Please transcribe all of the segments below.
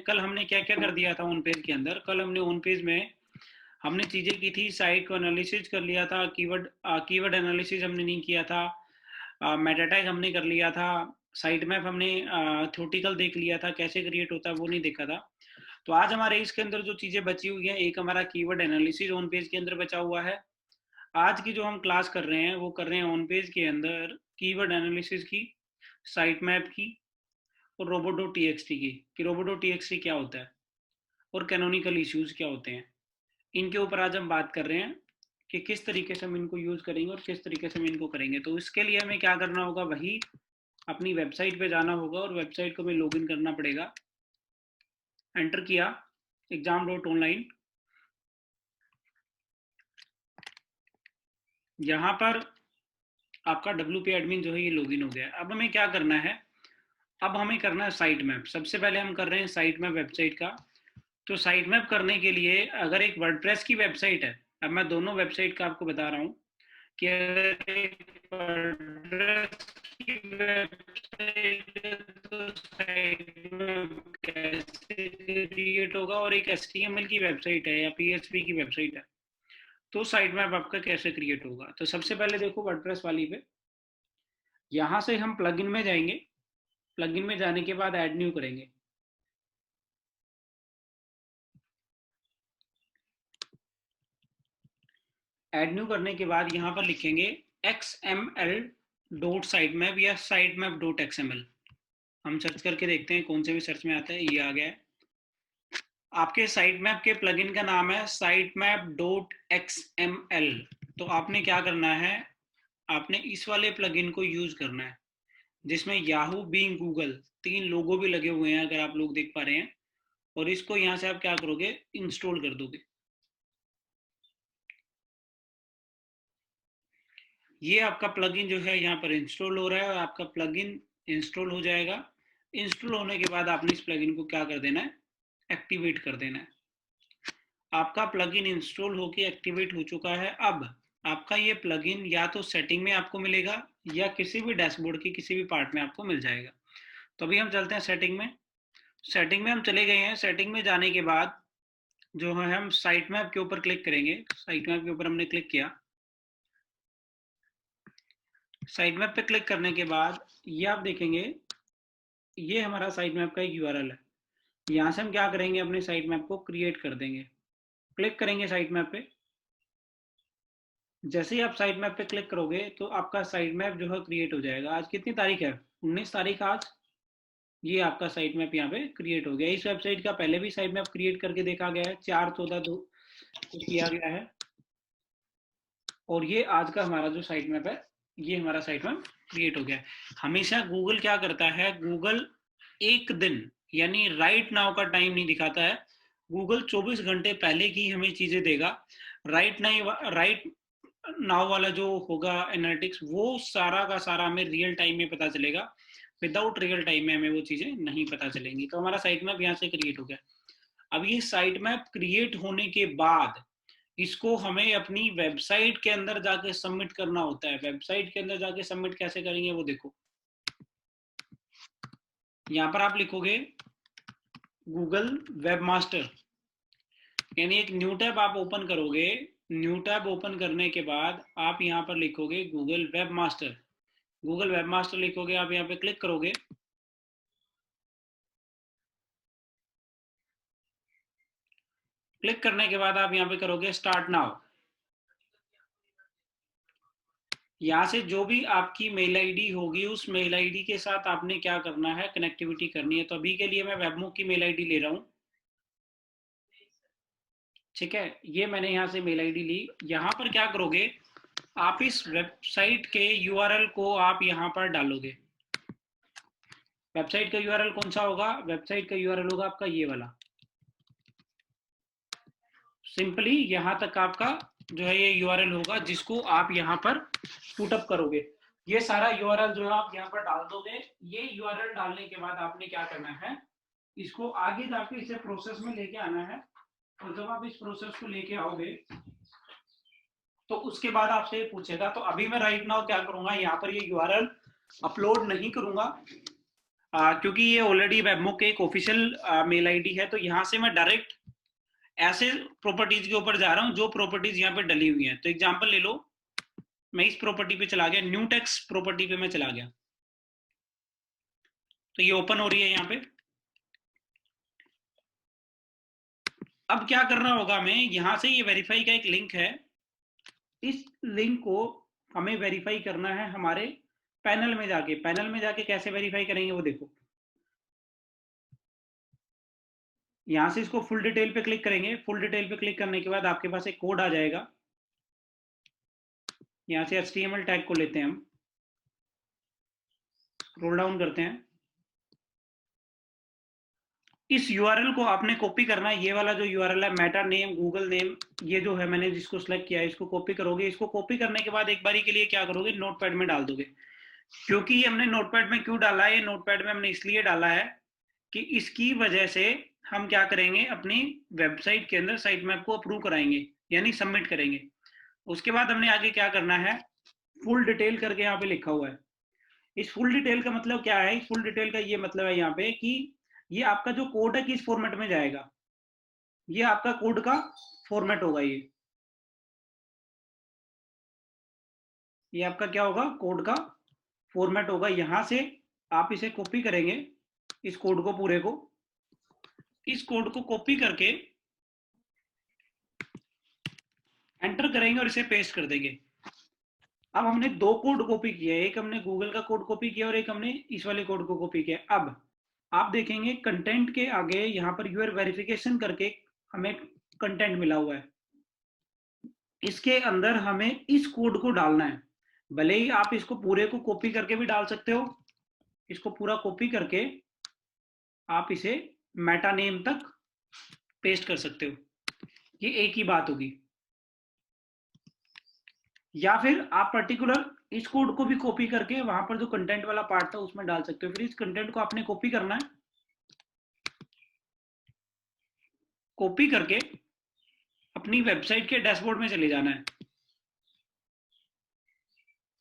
कल हमने क्या क्या कर दिया था ऑन पेज के अंदर। कल हमने ऑन पेज में हमने चीज़ें की थी, साइट को एनालिसिस कर लिया था, कीवर्ड एनालिसिस हमने नहीं किया था, मेटा टैग हमने कर लिया था, साइट मैप हमने थ्योरेटिकल देख लिया था, कैसे क्रिएट होता है वो नहीं देखा था। तो आज हमारे इसके अंदर जो चीज़ें बची हुई हैं, एक हमारा कीवर्ड एनालिसिस ऑन पेज के अंदर बचा हुआ है। आज की जो हम क्लास कर रहे हैं वो कर रहे हैं ऑन पेज के अंदर कीवर्ड एनालिसिस की, साइट मैप की और रोबो.txt की, कि रोबो.txt क्या होता है और कैनोनिकल इश्यूज क्या होते हैं। इनके ऊपर आज हम बात कर रहे हैं कि किस तरीके से हम इनको यूज़ करेंगे और किस तरीके से हम इनको करेंगे। तो इसके लिए हमें क्या करना होगा, वही अपनी वेबसाइट पे जाना होगा और वेबसाइट को हमें लॉगिन करना पड़ेगा। एंटर किया exam.online, यहाँ पर आपका WP एडमिन जो है ये लॉगिन हो गया। अब हमें क्या करना है, अब हमें करना है साइट मैप। सबसे पहले हम कर रहे हैं साइट मैप वेबसाइट का। तो साइट मैप करने के लिए अगर एक वर्डप्रेस की वेबसाइट है, अब मैं दोनों वेबसाइट का आपको बता रहा हूँ कि अगर एक वर्डप्रेस की वेबसाइट है तो साइट मैप कैसे क्रिएट होगा, और एक HTML की वेबसाइट है या PHP की वेबसाइट है तो साइट मैप आपका कैसे क्रिएट होगा। तो सबसे पहले देखो वर्डप्रेस वाली पे, यहाँ से हम प्लगइन में जाएंगे। प्लगइन में जाने के बाद ऐड न्यू करेंगे। ऐड न्यू करने के बाद यहाँ पर लिखेंगे xml.sitemap या sitemap.xml। हम सर्च करके देखते हैं कौन से भी सर्च में आता है, ये आ गया है। आपके साइट मैप के प्लगइन का नाम है sitemap.xml। तो आपने क्या करना है, आपने इस वाले प्लगइन को यूज करना है जिसमें याहू, बिंग, गूगल तीन लोगो भी लगे हुए हैं, अगर आप लोग देख पा रहे हैं। और इसको यहाँ से आप क्या करोगे, इंस्टॉल कर दोगे। ये आपका प्लगइन जो है यहाँ पर इंस्टॉल हो रहा है और आपका प्लगइन इंस्टॉल हो जाएगा। इंस्टॉल होने के बाद आपने इस प्लगइन को क्या कर देना है, एक्टिवेट कर देना है। आपका प्लगइन इंस्टॉल होकर एक्टिवेट हो चुका है। अब आपका ये प्लगइन या तो सेटिंग में आपको मिलेगा या किसी भी डैशबोर्ड की किसी भी पार्ट में आपको मिल जाएगा। तो अभी हम चलते हैं सेटिंग में। सेटिंग में हम चले गए हैं। सेटिंग में जाने के बाद जो है हम साइट मैप के ऊपर क्लिक करेंगे। साइट मैप के ऊपर हमने क्लिक किया। साइट मैप पे क्लिक करने के बाद ये आप देखेंगे, ये हमारा साइट मैप का एक URL है। यहाँ से हम क्या करेंगे, अपने साइट मैप को क्रिएट कर देंगे। क्लिक करेंगे साइट मैप पे। जैसे ही आप साइट मैप पे क्लिक करोगे तो आपका साइट मैप जो है क्रिएट हो जाएगा। आज कितनी तारीख है, 19 तारीख आज। ये आपका साइट मैप यहाँ पे क्रिएट हो गया। इस वेबसाइट का पहले भी साइट मैप क्रिएट करके देखा गया है, 4/14 को किया गया है। और ये आज का हमारा जो साइट मैप है, ये हमारा साइट मैप क्रिएट हो गया है। हमेशा गूगल क्या करता है, गूगल एक दिन यानी राइट नाउ का टाइम नहीं दिखाता है। गूगल 24 घंटे पहले की हमें चीजें देगा। राइट नाउ वाला जो होगा एनालिटिक्स, वो सारा का सारा हमें रियल टाइम में पता चलेगा। विदाउट रियल टाइम में हमें वो चीजें नहीं पता चलेंगी। तो हमारा साइट मैप यहाँ से क्रिएट हो गया। अब ये साइट मैप क्रिएट होने के बाद इसको हमें अपनी वेबसाइट के अंदर जाके सबमिट करना होता है। वेबसाइट के अंदर जाके सबमिट कैसे करेंगे वो देखो। यहाँ पर आप लिखोगे गूगल वेबमास्टर, यानी एक न्यू टैब आप ओपन करोगे। न्यू टैब ओपन करने के बाद आप यहाँ पर लिखोगे गूगल वेबमास्टर। गूगल वेबमास्टर लिखोगे, आप यहाँ पे क्लिक करोगे। क्लिक करने के बाद आप यहाँ पे करोगे स्टार्ट नाउ। यहाँ से जो भी आपकी मेल आईडी होगी उस मेल आईडी के साथ आपने क्या करना है, कनेक्टिविटी करनी है। तो अभी के लिए मैं वेबमूव की मेल आईडी ले रहा हूँ। ठीक है, ये मैंने यहाँ से मेल आईडी ली। यहाँ पर क्या करोगे, आप इस वेबसाइट के URL को आप यहाँ पर डालोगे। वेबसाइट का URL कौन सा होगा, वेबसाइट का URL होगा आपका ये वाला। सिंपली यहाँ तक आपका जो है ये URL होगा जिसको आप यहाँ पर पुटअप करोगे। ये सारा URL जो है आप यहाँ पर डाल दोगे। ये URL डालने के बाद आपने क्या करना है, इसको आगे जाके इसे प्रोसेस में लेके आना है। और जब आप इस प्रोसेस को लेके आओगे तो उसके बाद आपसे पूछेगा। तो अभी मैं राइट नाउ क्या करूंगा, यहाँ पर ये URL अपलोड नहीं करूंगा। क्योंकि ये ऑलरेडी वेबमो के एक ऑफिशियल मेल आईडी है, तो यहाँ से मैं डायरेक्ट ऐसे प्रॉपर्टीज के ऊपर जा रहा हूँ जो प्रॉपर्टीज यहाँ पे डली हुई हैं। तो एग्जांपल ले लो, मैं इस प्रॉपर्टी पे चला गया, न्यू टेक्स्ट प्रॉपर्टी पे मैं चला गया, तो ये ओपन हो रही है यहाँ पे। अब क्या करना होगा हमें, यहाँ से ये वेरीफाई का एक लिंक है, इस लिंक को हमें वेरीफाई करना है हमारे पैनल में जाके। पैनल में जाके कैसे वेरीफाई करेंगे वो देखो, यहाँ से इसको फुल डिटेल पे क्लिक करेंगे। फुल डिटेल पे क्लिक करने के बाद आपके पास एक कोड आ जाएगा, यहाँ से HTML टैग को लेते हैं हम, स्क्रॉल डाउन करते हैं, इस URL को आपने कॉपी करना है। ये वाला जो URL है, मेटा नेम गूगल नेम, ये जो है मैंने जिसको सिलेक्ट किया है, इसको कॉपी करोगे। इसको कॉपी करने के बाद एक बारी के लिए क्या करोगे, नोटपैड में डाल दोगे। क्योंकि ये हमने नोटपैड में क्यों डाला है, ये नोटपैड में हमने इसलिए डाला है कि इसकी वजह से हम क्या करेंगे, अपनी वेबसाइट के अंदर साइट मैप को अप्रूव कराएंगे, यानी सबमिट करेंगे। उसके बाद हमने आगे क्या करना है, फुल डिटेल करके यहाँ पे लिखा हुआ है। इस फुल डिटेल का मतलब क्या है, इस फुल डिटेल का ये मतलब है यहाँ पे कि ये आपका जो कोड है किस फॉर्मेट में जाएगा, ये आपका कोड का फॉर्मेट होगा। ये आपका क्या होगा, कोड का फॉर्मेट होगा। यहां से आप इसे कॉपी करेंगे, इस कोड को पूरे को, इस कोड को कॉपी करके एंटर करेंगे और इसे पेस्ट कर देंगे। अब हमने दो कोड कॉपी किया है, एक हमने गूगल का कोड कॉपी किया और एक हमने इस वाले कोड को कॉपी किया। अब आप देखेंगे कंटेंट के आगे यहाँ पर यूआर वेरिफिकेशन करके हमें कंटेंट मिला हुआ है, इसके अंदर हमें इस कोड को डालना है। भले ही आप इसको पूरे को कॉपी करके भी डाल सकते हो, इसको पूरा कॉपी करके आप इसे मेटा नेम तक पेस्ट कर सकते हो, ये एक ही बात होगी। या फिर आप पर्टिकुलर इस कोड को भी कॉपी करके वहां पर जो कंटेंट वाला पार्ट था उसमें डाल सकते हो। फिर इस कंटेंट को आपने कॉपी करना है, कॉपी करके अपनी वेबसाइट के डैशबोर्ड में चले जाना है।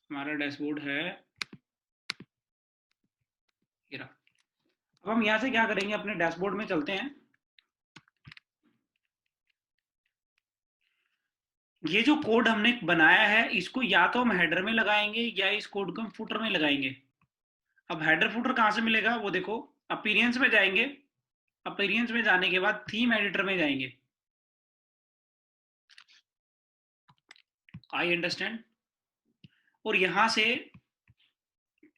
हमारा डैशबोर्ड है ये रहा। अब हम यहां से क्या करेंगे, अपने डैशबोर्ड में चलते हैं। ये जो कोड हमने बनाया है इसको या तो हम हेडर में लगाएंगे या इस कोड को हम फुटर में लगाएंगे। अब हेडर फुटर कहां से मिलेगा वो देखो, अपीयरेंस में जाएंगे, अपीयरेंस में जाने के बाद थीम एडिटर में जाएंगे, आई अंडरस्टैंड, और यहां से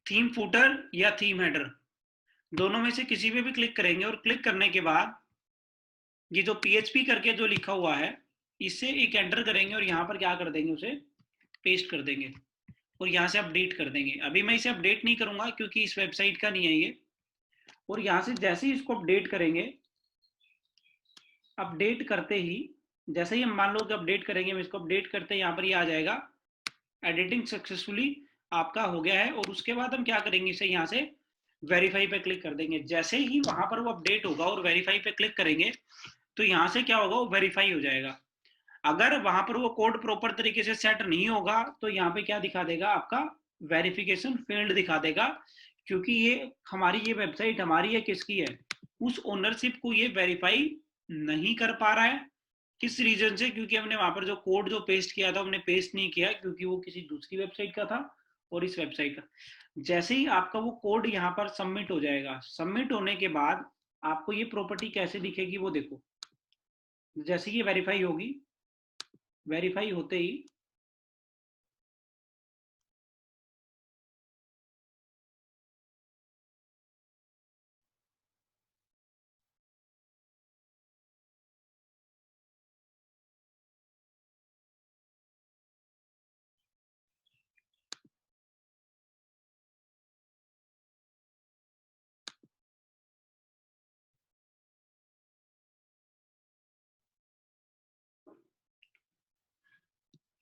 थीम फुटर या थीम हेडर दोनों में से किसी पे भी क्लिक करेंगे, और क्लिक करने के बाद ये जो PHP करके जो लिखा हुआ है इससे एक एंटर करेंगे और यहाँ पर क्या कर देंगे, उसे पेस्ट कर देंगे और यहाँ से अपडेट कर देंगे। अभी मैं इसे अपडेट नहीं करूंगा क्योंकि इस वेबसाइट का नहीं है ये। और यहाँ से जैसे ही इसको अपडेट करेंगे, अपडेट करते ही जैसे ही हम मान लो कि अपडेट करेंगे, मैं इसको अपडेट करते यहाँ पर ये आ जाएगा एडिटिंग सक्सेसफुली आपका हो गया है। और उसके बाद हम क्या करेंगे, इसे यहाँ से वेरीफाई पे क्लिक कर देंगे। जैसे ही वहां पर वो अपडेट होगा और वेरीफाई पे क्लिक करेंगे तो यहाँ से क्या होगा, वो वेरीफाई हो जाएगा। अगर वहां पर वो कोड प्रॉपर तरीके से सेट नहीं होगा तो यहाँ पे क्या दिखा देगा, आपका वेरिफिकेशन फेल्ड दिखा देगा, क्योंकि ये हमारी ये वेबसाइट हमारी है, किसकी है, उस ओनरशिप को ये वेरीफाई नहीं कर पा रहा है। किस रीजन से, क्योंकि हमने वहां पर जो कोड जो पेस्ट किया था हमने पेस्ट नहीं किया क्योंकि वो किसी दूसरी वेबसाइट का था और इस वेबसाइट का। जैसे ही आपका वो कोड यहाँ पर सबमिट हो जाएगा, सबमिट होने के बाद आपको ये प्रॉपर्टी कैसे दिखेगी वो देखो। जैसे ये वेरीफाई होगी, वेरीफाई होते ही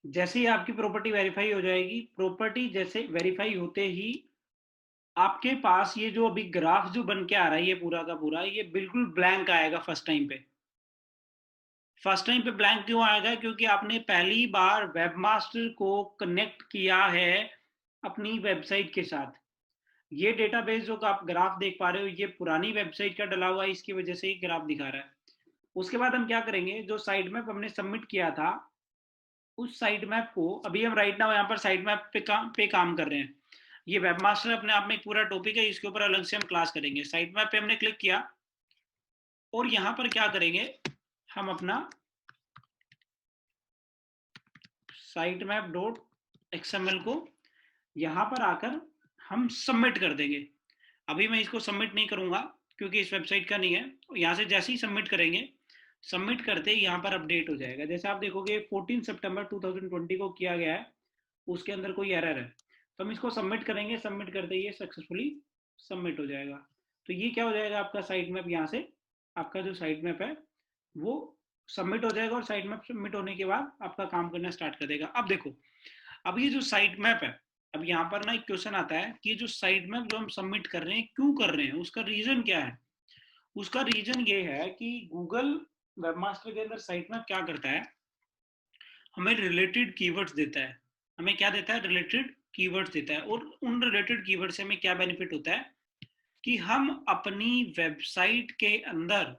जैसे ही आपकी प्रॉपर्टी वेरीफाई हो जाएगी, प्रॉपर्टी जैसे वेरीफाई होते ही आपके पास ये जो अभी ग्राफ जो बन के आ रहा है, ये पूरा का पूरा ये बिल्कुल ब्लैंक आएगा फर्स्ट टाइम पे। फर्स्ट टाइम पे ब्लैंक क्यों आएगा, क्योंकि आपने पहली बार वेबमास्टर को कनेक्ट किया है अपनी वेबसाइट के साथ। ये डेटाबेस जो आप ग्राफ देख पा रहे हो ये पुरानी वेबसाइट का डला हुआ है, इसकी वजह से ये ग्राफ दिखा रहा है। उसके बाद हम क्या करेंगे, जो साइट मैप हमने सबमिट किया था उस साइट मैप को अभी हम राइट नाउ यहाँ पर साइट मैप पे काम कर रहे हैं। ये वेबमास्टर अपने आप में एक पूरा टॉपिक है, इसके ऊपर अलग से हम क्लास करेंगे। साइट मैप पे हमने क्लिक किया और यहाँ पर क्या करेंगे, हम अपना साइट मैप डॉट XML को यहाँ पर आकर हम सबमिट कर देंगे। अभी मैं इसको सबमिट नहीं करूंगा क्योंकि इस वेबसाइट का नहीं है। यहाँ से जैसे ही सबमिट करेंगे, सबमिट करते ही यहाँ पर अपडेट हो जाएगा। जैसे आप देखोगे 14 सितंबर 2020 को किया गया है, उसके अंदर कोई एरर है, तो हम इसको सबमिट करेंगे। सबमिट करते ही ये सक्सेसफुली सबमिट हो जाएगा। तो ये क्या हो जाएगा, आपका साइट मैप यहाँ से, आपका जो साइट मैप है वो सबमिट हो जाएगा और साइट मैप सबमिट होने के बाद आपका काम करना स्टार्ट कर देगा। अब देखो, अब ये जो साइट मैप है, अब यहाँ पर ना एक क्वेश्चन आता है कि जो साइट मैप जो हम सबमिट कर रहे हैं क्यों कर रहे हैं, उसका रीजन क्या है। उसका रीजन ये है कि गूगल वेबमास्टर के अंदर साइट मैप क्या करता है, हमें रिलेटेड कीवर्ड्स देता है। हमें क्या देता है, रिलेटेड कीवर्ड्स देता है। और उन रिलेटेड कीवर्ड से हमें क्या बेनिफिट होता है कि हम अपनी वेबसाइट के अंदर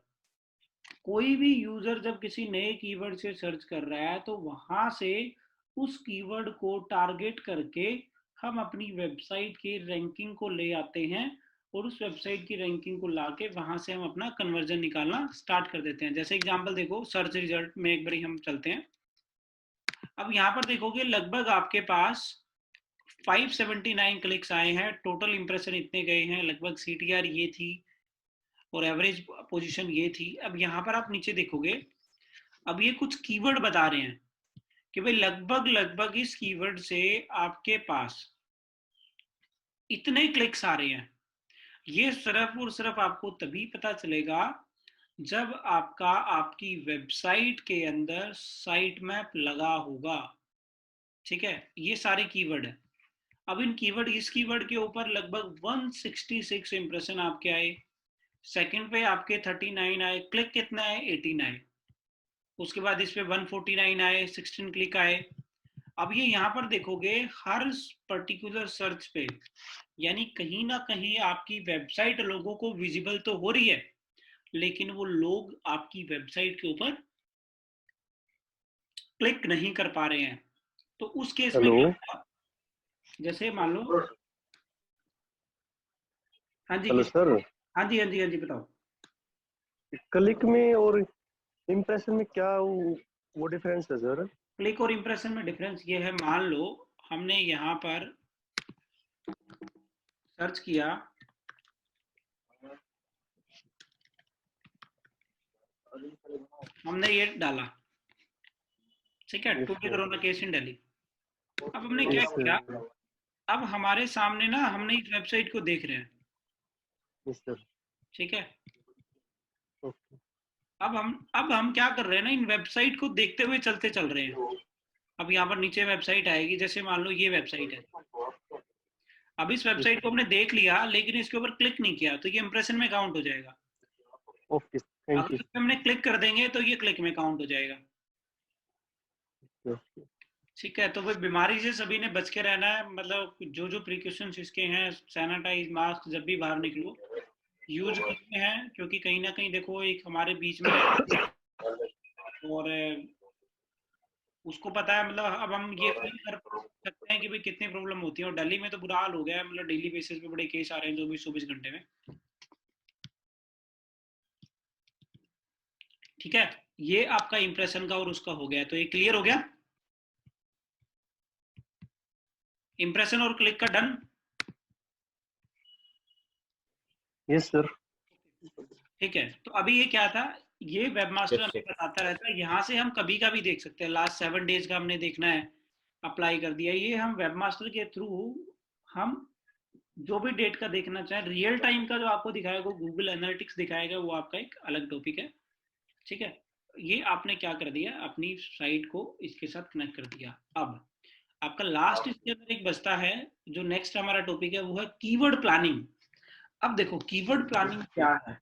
कोई भी यूजर जब किसी नए कीवर्ड से सर्च कर रहा है तो वहां से उस कीवर्ड को टारगेट करके हम अपनी वेबसाइट की रैंकिंग को ले आते हैं और उस वेबसाइट की रैंकिंग को लाके वहां से हम अपना कन्वर्जन निकालना स्टार्ट कर देते हैं। जैसे एग्जांपल देखो, सर्च रिजल्ट में एक बार हम चलते हैं। अब यहाँ पर देखोगे लगभग आपके पास 579 क्लिक्स आए हैं, टोटल इंप्रेशन इतने गए हैं, लगभग CTR ये थी और एवरेज पोजीशन ये थी। अब यहाँ पर आप नीचे देखोगे, अब ये कुछ कीवर्ड बता रहे हैं कि भाई लगभग लगभग इस कीवर्ड से आपके पास इतने क्लिक्स आ रहे हैं। ये सिर्फ और सिर्फ आपको तभी पता चलेगा जब आपका आपकी वेबसाइट के अंदर साइट मैप लगा होगा। ठीक है, ये सारे कीवर्ड है। अब इन कीवर्ड, इस कीवर्ड के ऊपर लगभग 166 इंप्रेशन आपके आए, सेकंड पे आपके 39 आए, क्लिक कितना है 18 आए, उसके बाद इस पे 149 आए, 16 क्लिक आए। अब ये यहाँ पर देखोगे हर पर्टिकुलर सर्च पे, यानी कहीं ना कहीं आपकी वेबसाइट लोगों को विजिबल तो हो रही है, लेकिन वो लोग आपकी वेबसाइट के ऊपर क्लिक नहीं कर पा रहे हैं। तो उस केस में क्या होगा, जैसे मान लो, हाँ जी हेलो सर, हाँ जी हाँ जी हाँ जी बताओ। क्लिक में और इम्प्रेशन में क्या वो डिफरेंस है सर? क्लिक और इंप्रेशन में डिफरेंस ये है, मान लो हमने यहाँ पर सर्च किया, हमने ये डाला, ठीक है, two corona case in Delhi. अब हमने क्या किया, अब हमारे सामने ना हमने इस वेबसाइट को देख रहे हैं, ठीक है। अब हम क्या कर रहे हैं ना, इन वेबसाइट को देखते हुए चलते चल रहे हैं। अब यहाँ पर नीचे वेबसाइट आएगी, जैसे मान लो ये वेबसाइट है। अब इस वेबसाइट को हमने देख लिया लेकिन इसके ऊपर क्लिक नहीं किया, तो ये इंप्रेशन में काउंट हो जाएगा। ओके, थैंक अगर यू। इस पे हमने क्लिक कर देंगे तो ये क्लिक में काउंट हो जाएगा। ठीक है, तो भाई बीमारी से सभी ने बच के रहना है, मतलब जो जो प्रिकॉशंस इसके हैं, सैनिटाइज, मास्क जब भी बाहर निकलो यूज करते हैं, क्योंकि कहीं ना कहीं देखो एक हमारे बीच में और उसको पता है, मतलब अब हम ये फील कर सकते हैं कि भाई कितनी प्रॉब्लम होती है। और दिल्ली में तो बुरा हाल हो गया है, मतलब डेली बेसिस पे बड़े केस आ रहे हैं 24-24 घंटे में। ठीक है, ये आपका इंप्रेशन का और उसका हो गया, तो ये क्लियर हो गया, इंप्रेशन और क्लिक का डन। Yes sir. ठीक है, तो अभी ये क्या था, ये वेबमास्टर हमें बताता रहता है, यहाँ से हम कभी का भी देख सकते हैं, लास्ट 7 डेज का हमने देखना है, अप्लाई कर दिया। ये हम वेबमास्टर के थ्रू हम जो भी डेट का देखना चाहें, रियल टाइम का जो आपको दिखाएगा गूगल एनालिटिक्स दिखाएगा, वो आपका एक अलग टॉपिक है। ठीक है, ये आपने क्या कर दिया, अपनी साइट को इसके साथ कनेक्ट कर दिया। अब आपका लास्ट इसके अंदर एक बचता है, जो नेक्स्ट हमारा टॉपिक है, वो है कीवर्ड प्लानिंग। अब देखो कीवर्ड प्लानिंग क्या है,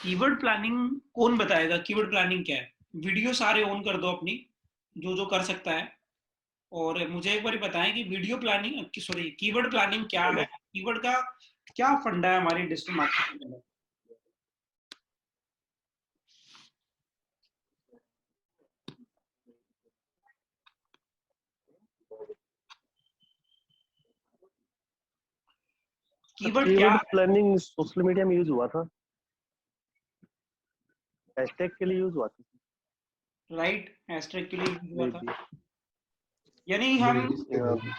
कीवर्ड प्लानिंग कौन बताएगा, कीवर्ड प्लानिंग क्या है। वीडियो सारे ऑन कर दो अपनी, जो जो कर सकता है, और मुझे एक बार बताएं कि video planning, sorry, keyword planning क्या है, कीवर्ड का क्या फंडा है हमारी डिजिटल मार्केटिंग में? कीवर्ड क्या? प्लानिंग सोशल मीडिया में यूज हुआ था, हैशटैग के लिए यूज हुआ था। राइट, हैशटैग के लिए यूज हुआ जी था। जी। यानी हम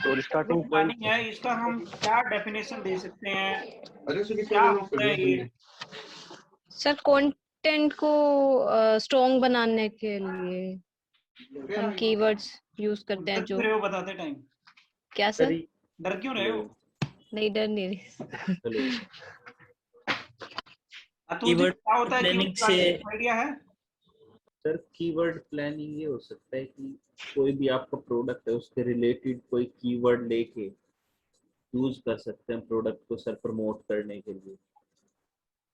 और स्टार्टिंग प्लानिंग पॉइंट है, इसका हम क्या डेफिनेशन दे सकते हैं, अरे सर क्या होता है ये? सर कंटेंट को स्ट्रॉन्ग बनाने के लिए हम कीवर्ड्स यूज करते हैं डर जो। क्यों रहे हो बताते टाइम? क्या सर? डर क्यों रहे हो? नहीं, डर नहीं रही। अतुल जी, क्या होता है प्लानिंग कीवर्ड से प्लानिंग, आइडिया है? सर कीवर्ड प्लानिंग ये हो सकता है कि कोई भी आपका प्रोडक्ट है उसके रिलेटेड कोई कीवर्ड लेके यूज कर सकते हैं प्रोडक्ट को सर प्रमोट करने के लिए।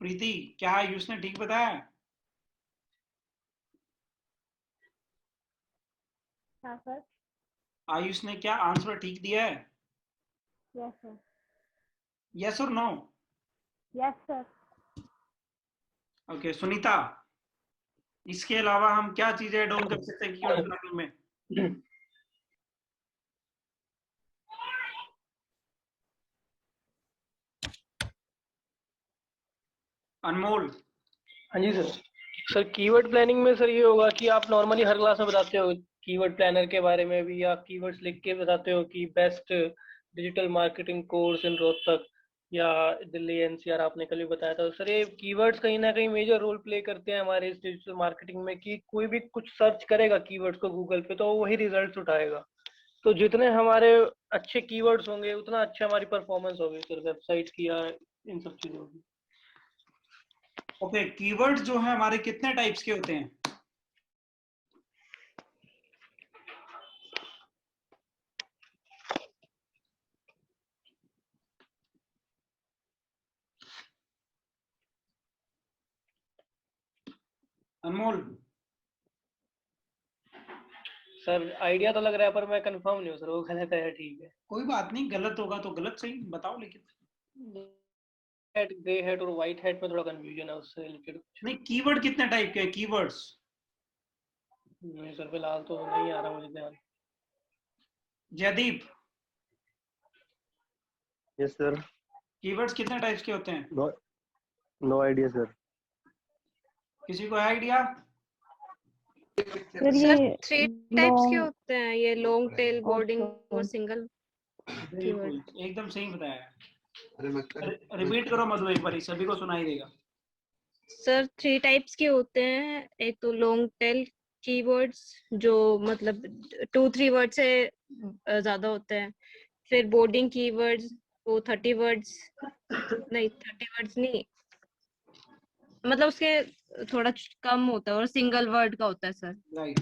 प्रीति, क्या आयुष ने ठीक बताया? हाँ सर। आयुष ने क्या आंसर ठीक दिया है? Yes sir. यस और no? Yes sir. Okay, Sunita, इसके अलावा हम क्या चीजें ऐड ऑन कर सकते हैं कीवर्ड प्लानिंग में? अनमोल। हाँ जी सर। सर कीवर्ड प्लानिंग में सर ये होगा कि आप नॉर्मली हर क्लास में बताते हो कीवर्ड प्लानर के बारे में भी, या कीवर्ड्स लिख के बताते हो कि best digital marketing course in Rohtak या दिल्ली एनसीआर आपने कल भी बताया था। सर ये कीवर्ड्स कहीं ना कहीं मेजर रोल प्ले करते हैं हमारे इस डिजिटल मार्केटिंग में, कि कोई भी कुछ सर्च करेगा कीवर्ड्स को गूगल पे तो वही रिजल्ट उठाएगा। तो जितने हमारे अच्छे कीवर्ड्स होंगे उतना अच्छा हमारी परफॉर्मेंस होगी सर वेबसाइट की या इन सब चीजों की। ओके, कीवर्ड जो है हमारे कितने टाइप्स के होते हैं? अनमोल। सर आइडिया तो लग रहा है पर मैं कंफर्म नहीं हूँ सर, वो गलत है या ठीक है। कोई बात नहीं, गलत होगा तो गलत सही बताओ, लेकिन हेड, ग्रे हेड और व्हाइट हेड में थोड़ा कंफ्यूजन है उससे रिलेटेड। नहीं, कीवर्ड कितने टाइप के हैं कीवर्ड्स? नहीं सर फिलहाल तो नहीं आ रहा मुझे ध्यान। Jaideep, yes sir. कीवर्ड्स कितने टाइप्स के होते हैं? No idea sir. किसी को है आइडिया? सर सर ये 3 टाइप्स के लॉन्ग होते हैं, ये लॉन्ग टेल, और बोर्डिंग और short। सिंगल बिल्कुल, कीवर्ड। एकदम सही बताया। अरे रिपीट करो मधु एक बार, सभी को सुनाई देगा। सर 3 टाइप्स के होते हैं। एक तो लॉन्ग टेल कीवर्ड्स जो मतलब 2-3 वर्ड से ज्यादा होते हैं। फिर बोर्डिंग कीवर्ड्स, वो 30 वर्ड्स नहीं, 30 वर्ड्स नहीं, मतलब उसके थोड़ा कम होता है, और सिंगल वर्ड का होता है सर। राइट।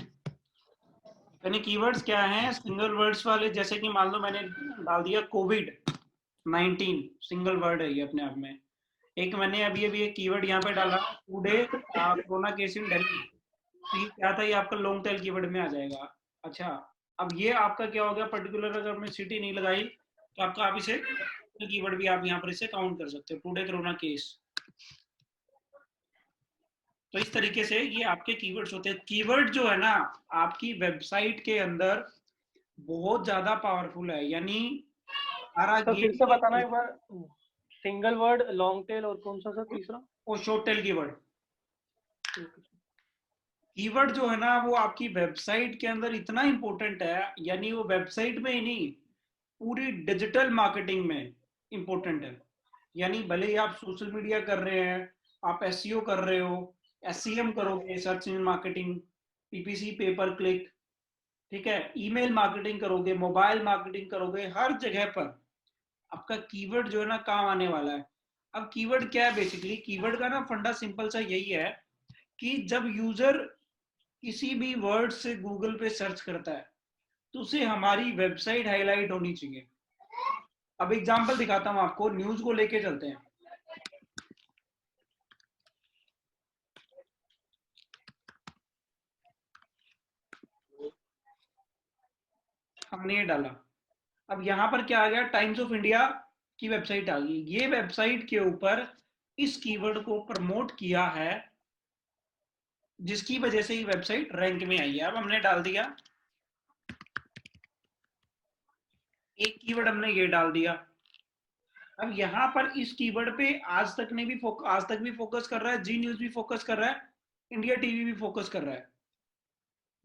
यानी कीवर्ड्स क्या हैं? सिंगल वर्ड्स वाले, जैसे कि मान लो मैंने डाल दिया कोविड-19, सिंगल वर्ड है ये अपने आप में। एक मैंने अभी अभी एक कीवर्ड यहाँ पे डाला, today corona case in Delhi, तो ये क्या था? ये आपका लॉन्ग टेल कीवर्ड में आ जाएगा। अच्छा, अब ये आपका क्या हो गया? पर्टिकुलर अगर मैं सिटी नहीं लगाई तो आपका, आप इसे कीवर्ड भी आप यहाँ पर इसे काउंट कर सकते हो, टुडे कोरोना केस। तो इस तरीके से ये आपके कीवर्ड्स होते हैं। कीवर्ड जो है ना, आपकी वेबसाइट के अंदर बहुत ज्यादा पावरफुल है। यानी सारा सर फिर गेम से बताना एक बार, सिंगल वर्ड, लॉन्ग टेल और कौन सा सर तीसरा? और शॉर्ट टेल कीवर्ड। कीवर्ड जो है ना, वो आपकी वेबसाइट के अंदर इतना इंपॉर्टेंट है, यानी वो वेबसाइट में ही नहीं, पूरी डिजिटल मार्केटिंग में इंपॉर्टेंट है। यानी भले ही आप सोशल मीडिया कर रहे हैं, आप एसईओ कर रहे हो, एसईएम करोगे, search engine marketing, PPC, paper click, ठीक है, ईमेल मार्केटिंग करोगे, मोबाइल मार्केटिंग करोगे, हर जगह पर आपका कीवर्ड जो है ना काम आने वाला है। अब कीवर्ड क्या है? बेसिकली कीवर्ड का ना फंडा सिंपल सा यही है कि जब यूजर किसी भी वर्ड से गूगल पे सर्च करता है तो उसे हमारी वेबसाइट हाईलाइट होनी चाहिए। अब एग्जांपल दिखाता हूं आपको, न्यूज को लेके चलते हैं। हमने ये डाला, अब यहाँ पर क्या आ गया? टाइम्स ऑफ इंडिया की वेबसाइट आ गई। ये वेबसाइट के ऊपर इस कीवर्ड को प्रमोट किया है, जिसकी वजह से ये वेबसाइट रैंक में आई है। अब हमने डाल दिया एक कीवर्ड, हमने ये डाल दिया। अब यहाँ पर इस कीवर्ड पे आज तक भी फोकस कर रहा है, जी न्यूज भी फोकस कर रहा है, इंडिया टीवी भी फोकस कर रहा है।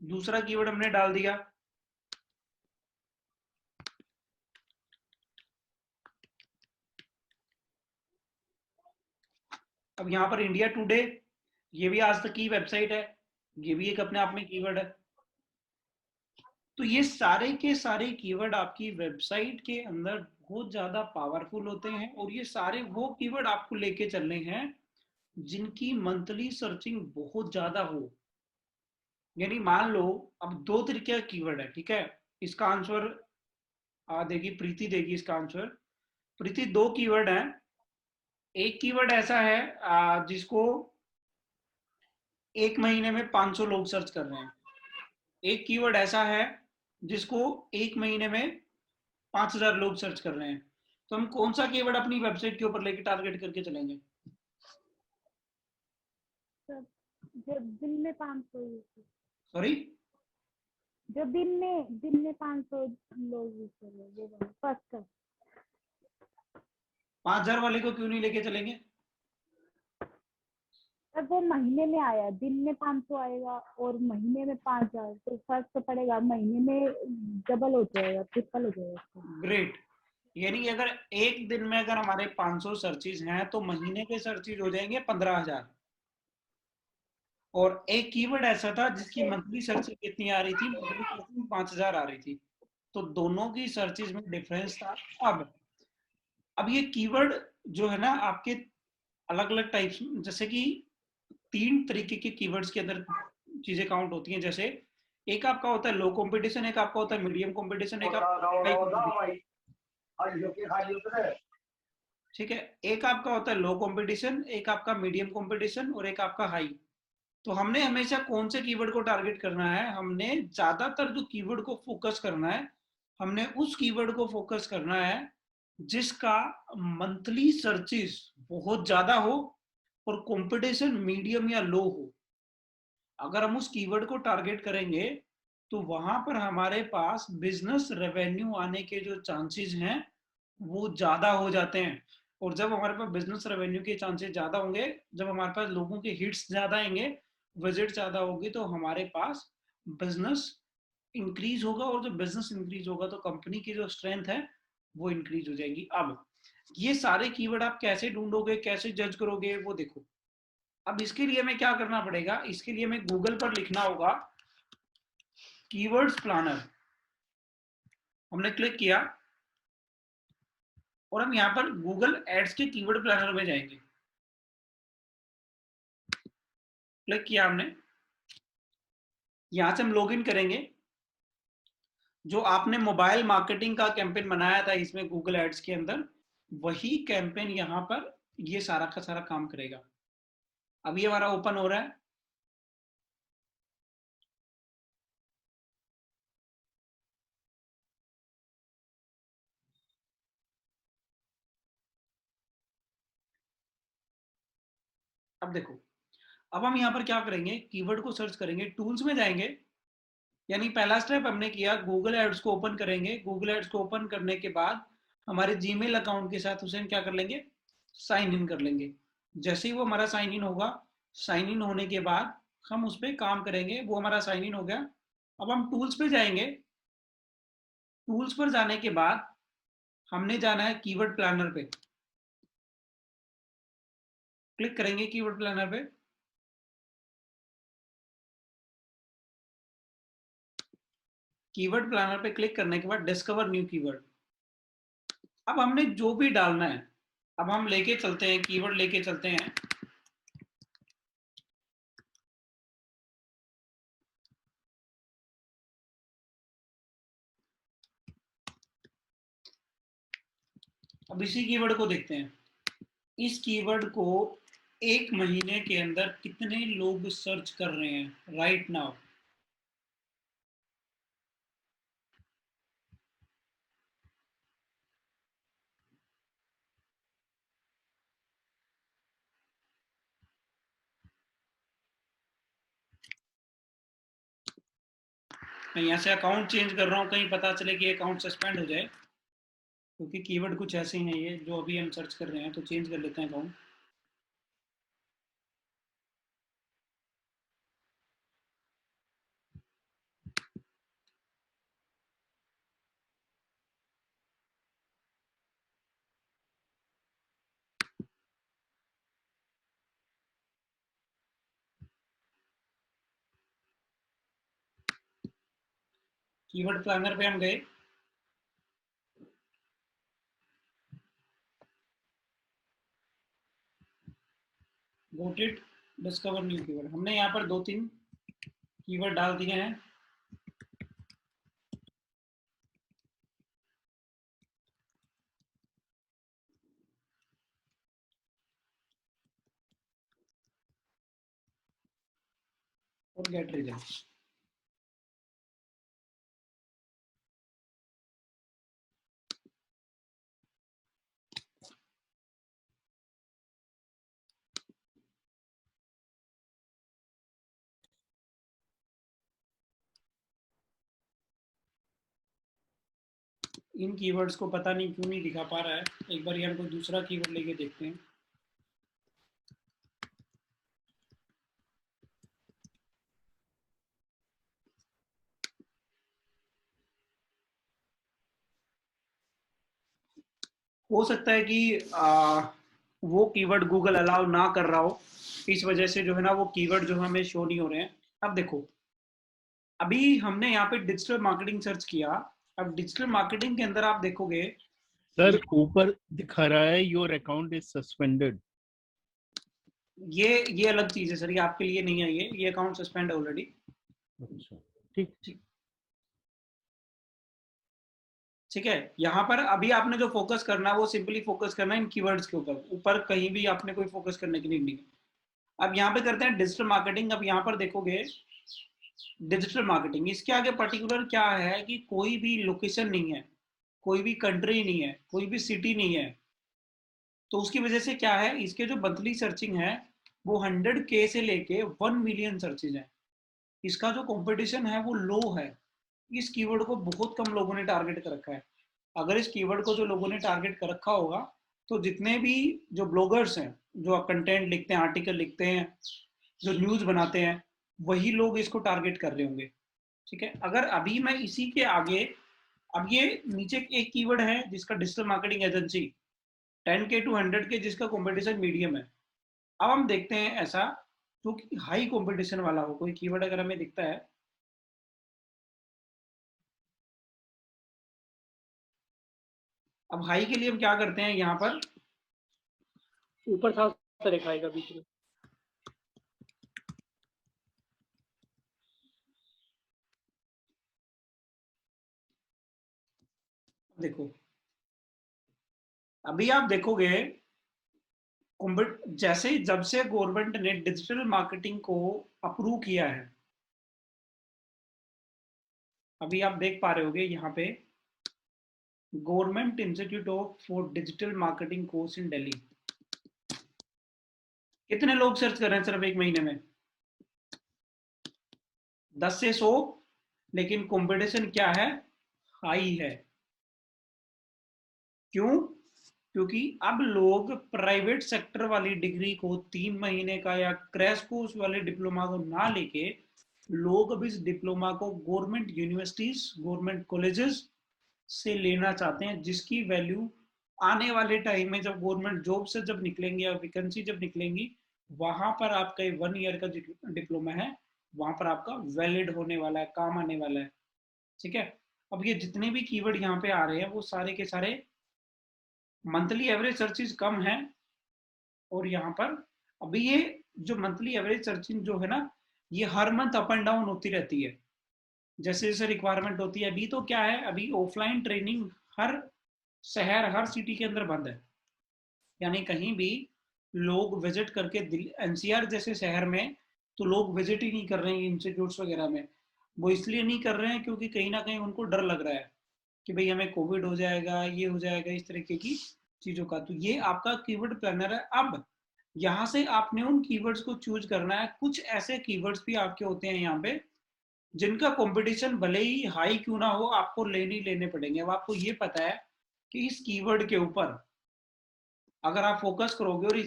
दूसरा कीवर्ड हमने डाल दिया, अब यहाँ पर इंडिया टुडे, ये भी आज तक की वेबसाइट है, ये भी एक अपने आप में कीवर्ड है। तो ये सारे के सारे कीवर्ड आपकी वेबसाइट के अंदर बहुत ज्यादा पावरफुल होते हैं, और ये सारे वो कीवर्ड आपको लेके चलने हैं जिनकी मंथली सर्चिंग बहुत ज्यादा हो। यानी मान लो अब 2 तरीके का कीवर्ड है, ठीक है, इसका आंसर देगी प्रीति, देगी इसका आंसर। प्रीति, 2 कीवर्ड है। एक कीवर्ड ऐसा है जिसको 1 महीने में 500 लोग सर्च कर रहे हैं। एक कीवर्ड ऐसा है जिसको 1 महीने में 5000 लोग सर्च कर रहे हैं। तो हम कौन सा कीवर्ड अपनी वेबसाइट के ऊपर लेके टारगेट करके चलेंगे? सर जो दिन में 500 सॉरी, जो दिन में 500 लोग यूज कर रहे हैं, वो फर्स्ट का। 5000 वाले को क्यों नहीं लेके चलेंगे? सर वो महीने में आया, दिन में 500 आएगा और महीने में 5000, तो फर्क तो पड़ेगा, महीने में डबल हो जाएगा, ट्रिपल हो जाएगा। ग्रेट। यानी अगर एक दिन में अगर हमारे 500 सर्चेज हैं तो महीने के सर्चेज हो जाएंगे 15000। और एक कीवर्ड ऐसा था जिसकी मंथली सर्चेज कितनी आ रही थी? मंथली सर्चेज 5000 आ रही थी। तो दोनों की सर्चेज में डिफरेंस था। अब ये कीवर्ड जो है ना आपके अलग अलग टाइप्स, जैसे कि 3 तरीके के कीवर्ड्स के अंदर चीजें काउंट होती हैं। जैसे एक आपका होता है लो कंपटीशन, एक आपका होता है मीडियम कंपटीशन, एक आपका, ठीक है, एक आपका होता है लो कंपटीशन, एक आपका मीडियम कंपटीशन और एक आपका हाई। तो हमने हमेशा कौन से कीवर्ड को टारगेट करना है? हमने ज्यादातर जो कीवर्ड को फोकस करना है, हमने उस कीवर्ड को फोकस करना है जिसका मंथली सर्चेस बहुत ज्यादा हो और कंपटीशन मीडियम या लो हो। अगर हम उस कीवर्ड को टारगेट करेंगे तो वहां पर हमारे पास बिजनेस रेवेन्यू आने के जो चांसेस हैं वो ज्यादा हो जाते हैं। और जब हमारे पास बिजनेस रेवेन्यू के चांसेस ज्यादा होंगे, जब हमारे पास लोगों के हिट्स ज्यादा आएंगे, विजिट ज्यादा होगी, तो हमारे पास बिजनेस इंक्रीज होगा, और जब बिजनेस इंक्रीज होगा तो कंपनी की जो स्ट्रेंथ है वो इंक्रीज हो जाएगी। अब ये सारे कीवर्ड आप कैसे ढूंढोगे, कैसे जज करोगे, वो देखो। अब इसके लिए हमें क्या करना पड़ेगा? इसके लिए हमें गूगल पर लिखना होगा कीवर्ड्स प्लानर। हमने क्लिक किया और हम यहां पर गूगल एड्स के कीवर्ड प्लानर में जाएंगे। क्लिक किया हमने, यहां से हम लॉगिन करेंगे। जो आपने मोबाइल मार्केटिंग का कैंपेन बनाया था इसमें गूगल एड्स के अंदर, वही कैंपेन यहां पर ये सारा का सारा काम करेगा। अब ये हमारा ओपन हो रहा है। अब देखो, अब हम यहाँ पर क्या करेंगे? कीवर्ड को सर्च करेंगे, टूल्स में जाएंगे। यानी पहला स्टेप हमने किया, गूगल एड्स को ओपन करेंगे। गूगल एड्स को ओपन करने के बाद हमारे जीमेल अकाउंट के साथ उसे क्या कर लेंगे? साइन इन कर लेंगे। जैसे ही वो हमारा साइन इन होगा, साइन इन होने के बाद हम उस पर काम करेंगे। वो हमारा साइन इन हो गया। अब हम टूल्स पे जाएंगे। टूल्स पर जाने के बाद हमने जाना है कीवर्ड प्लानर पे। क्लिक करेंगे कीवर्ड प्लानर पे। कीवर्ड प्लानर पे क्लिक करने के बाद डिस्कवर न्यू कीवर्ड। अब हमने जो भी डालना है, अब हम लेके चलते हैं, कीवर्ड लेके चलते हैं। अब इसी कीवर्ड को देखते हैं। इस कीवर्ड को 1 महीने के अंदर कितने लोग सर्च कर रहे हैं राइट नाउ? मैं यहाँ से अकाउंट चेंज कर रहा हूँ, कहीं पता चले कि अकाउंट सस्पेंड हो जाए, क्योंकि कीवर्ड कुछ ऐसे हैं ये जो अभी हम सर्च कर रहे हैं, तो चेंज कर लेते हैं अकाउंट। कीवर्ड प्लानर पे हम गए, got it, discover new keyword. हमने यहाँ पर 2-3 कीवर्ड डाल दिए हैं। और गेट रिजल्ट्स। इन कीवर्ड्स को पता नहीं क्यों नहीं दिखा पा रहा है, एक बार हम कोई दूसरा कीवर्ड लेके देखते हैं। हो सकता है कि वो कीवर्ड गूगल अलाउ ना कर रहा हो, इस वजह से जो है ना वो कीवर्ड जो हमें शो नहीं हो रहे हैं। अब देखो, अभी हमने यहाँ पे डिजिटल मार्केटिंग सर्च किया, अब डिजिटल मार्केटिंग के अंदर आप देखोगे सर ऊपर दिखा रहा है योर अकाउंट इज सस्पेंडेड। ये अलग चीज है सर, ये आपके लिए नहीं है, ये अकाउंट सस्पेंड है ऑलरेडी। अच्छा ठीक। ठीक है, यहाँ पर अभी आपने जो फोकस करना है वो सिंपली फोकस करना है इन कीवर्ड्स के ऊपर कहीं भी आपने कोई फोकस करने की नहीं है। अब यहाँ पे करते हैं डिजिटल मार्केटिंग। अब यहाँ पर देखोगे डिजिटल मार्केटिंग, इसके आगे पर्टिकुलर क्या है कि कोई भी लोकेशन नहीं है, कोई भी कंट्री नहीं है, कोई भी सिटी नहीं है, तो उसकी वजह से क्या है, इसके जो मंथली सर्चिंग है वो 100K से लेके 1 मिलियन सर्चेज है। इसका जो कंपटीशन है वो लो है, इस कीवर्ड को बहुत कम लोगों ने टारगेट कर रखा है। अगर इस कीवर्ड को जो लोगों ने टारगेट कर रखा होगा तो जितने भी जो ब्लॉगर्स हैं, जो कंटेंट लिखते हैं, आर्टिकल लिखते हैं, जो न्यूज बनाते हैं, वही लोग इसको टारगेट कर रहे होंगे। ठीक है, अगर अभी मैं इसी के आगे, अब ये नीचे एक कीवर्ड है जिसका digital marketing agency 10K to 100K, जिसका कंपटीशन मीडियम है। अब हम देखते हैं ऐसा जो कि हाई कंपटीशन वाला हो, कोई कीवर्ड अगर हमें दिखता है। अब हाई के लिए हम क्या करते हैं, यहाँ पर ऊपर था सर एक आएगा बीच में। देखो, अभी आप देखोगे जैसे जब से गवर्नमेंट ने डिजिटल मार्केटिंग को अप्रूव किया है, अभी आप देख पा रहे होगे यहाँ पे government institute of for digital marketing course in Delhi, कितने लोग सर्च कर रहे हैं सिर्फ एक महीने में? 10 से 100, लेकिन कंपटीशन क्या है, हाई है। क्यों? क्योंकि अब लोग प्राइवेट सेक्टर वाली डिग्री को 3 महीने का या क्रैश कोर्स वाले डिप्लोमा को ना लेके लोग अब इस डिप्लोमा को गवर्नमेंट यूनिवर्सिटीज, गवर्नमेंट कॉलेजेस से लेना चाहते हैं, जिसकी वैल्यू आने वाले टाइम में जब गवर्नमेंट जॉब से जब निकलेंगे या वैकेंसी जब निकलेंगी, वहां पर आपका 1 ईयर का डिप्लोमा है, वहां पर आपका वैलिड होने वाला है, काम आने वाला है। ठीक है, अब ये जितने भी कीवर्ड यहाँ पे आ रहे हैं वो सारे के सारे मंथली एवरेज सर्चेज कम है, और यहाँ पर अभी ये जो मंथली एवरेज सर्चिंग जो है ना, ये हर मंथ अप एंड डाउन होती रहती है जैसे जैसे रिक्वायरमेंट होती है। अभी तो क्या है, अभी ऑफलाइन ट्रेनिंग हर शहर, हर सिटी के अंदर बंद है, यानी कहीं भी लोग विजिट करके एनसीआर जैसे शहर में तो लोग विजिट ही नहीं कर रहे हैं इंस्टीट्यूट्स वगैरह में। वो इसलिए नहीं कर रहे हैं क्योंकि कहीं ना कहीं उनको डर लग रहा है कि भाई हमें कोविड हो जाएगा, ये हो जाएगा, इस तरीके की चीजों का। तो ये आपका कीवर्ड प्लानर है। अब यहाँ से आपने उन कीवर्ड्स को चूज करना है। कुछ ऐसे कीवर्ड्स भी आपके होते हैं यहाँ पे जिनका कंपटीशन भले ही हाई क्यों ना हो, आपको लेने पड़ेंगे। अब आपको ये पता है कि इस कीवर्ड के ऊपर अगर आप फोकस करोगे और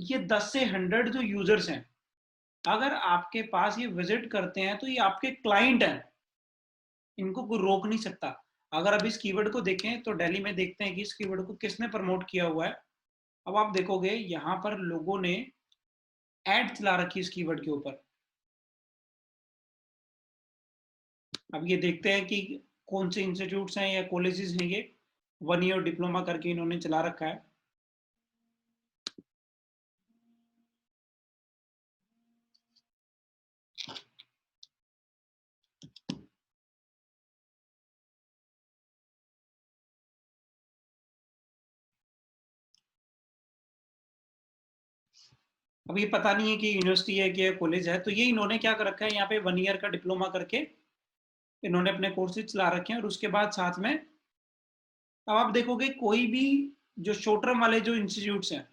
ये 10 से 100 जो यूजर्स हैं, अगर आपके पास ये विजिट करते हैं तो ये आपके क्लाइंट हैं, इनको कोई रोक नहीं सकता। अगर अब इस कीवर्ड को देखें तो दिल्ली में देखते हैं कि इस कीवर्ड को किसने प्रमोट किया हुआ है। अब आप देखोगे यहाँ पर लोगों ने एड चला रखी इस कीवर्ड के ऊपर। अब ये देखते हैं कि कौन से इंस्टीट्यूट्स हैं या कॉलेजेस हैं, ये 1 ईयर डिप्लोमा करके इन्होंने चला रखा है। अब ये पता नहीं है कि यूनिवर्सिटी है कि कॉलेज है, तो ये इन्होंने क्या कर रखा है, यहाँ पे 1 ईयर का डिप्लोमा करके इन्होंने अपने कोर्सेज चला रखे हैं। और उसके बाद साथ में अब आप देखोगे कोई भी जो शॉर्ट टर्म वाले जो इंस्टीट्यूट्स हैं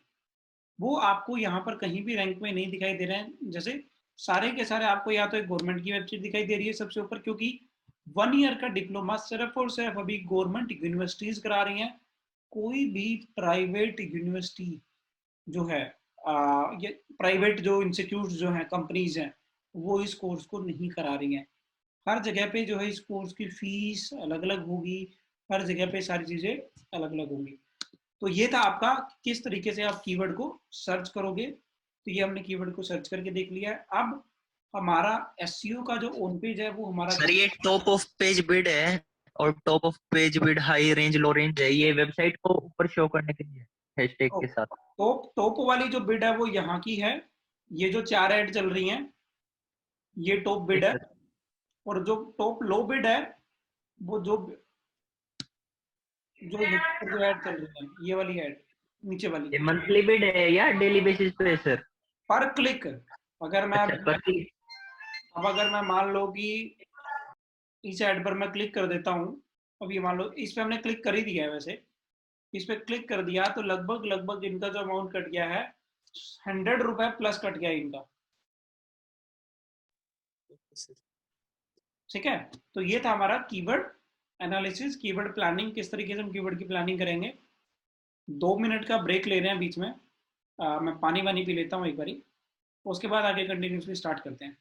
वो आपको यहाँ पर कहीं भी रैंक में नहीं दिखाई दे रहे हैं। जैसे सारे के सारे आपको या तो एक गवर्नमेंट की वेबसाइट दिखाई दे रही है सबसे ऊपर, क्योंकि 1 ईयर का डिप्लोमा सिर्फ और सिर्फ अभी गवर्नमेंट यूनिवर्सिटीज करा रही हैं। कोई भी प्राइवेट यूनिवर्सिटी जो है, ये प्राइवेट जो इंस्टीट्यूट जो हैं, कंपनीज हैं, वो इस कोर्स को नहीं करा रही हैं। हर जगह पे जो है इस कोर्स की फीस अलग अलग होगी, हर जगह पे सारी चीजें अलग अलग होंगी। तो ये था आपका किस तरीके से आप कीवर्ड को सर्च करोगे। तो ये हमने कीवर्ड को सर्च करके देख लिया है। अब हमारा एसईओ का जो ऑन पेज है वो हमारा सर ये टॉप ऑफ पेज बिड है और top of page bid high range low range है, ये वेबसाइट को ऊपर शो करने के लिए हैशटैग के साथ। टॉप वाली जो बिड है वो यहाँ की है। ये जो 4 ऐड चल रही हैं ये टॉप बिड है। और जो टॉप लो बिड है वो जो जो यहाँ पर जो ऐड चल रही है, ये वाली ऐड नीचे वाली, ये मंथली बिड है या डेली बेसिस पे सर? पर क्लिक। अगर मैं अच्छा, पर क्लिक। अब अगर मैं मान लो कि इस ऐड पर मैं क्लिक कर देता हूँ, अब ये मान लो इस पे हमने क्लिक कर ही दिया है, वैसे इस पे क्लिक कर दिया तो लगभग लगभग इनका जो अमाउंट कट गया है 100 रुपए प्लस कट गया इनका। ठीक है, तो ये था हमारा कीवर्ड एनालिसिस, कीवर्ड प्लानिंग, किस तरीके से हम कीवर्ड की प्लानिंग करेंगे। 2 मिनट का ब्रेक ले रहे हैं बीच में, मैं पानी वानी पी लेता हूँ एक बारी, उसके बाद आगे कंटिन्यूसली स्टार्ट करते हैं।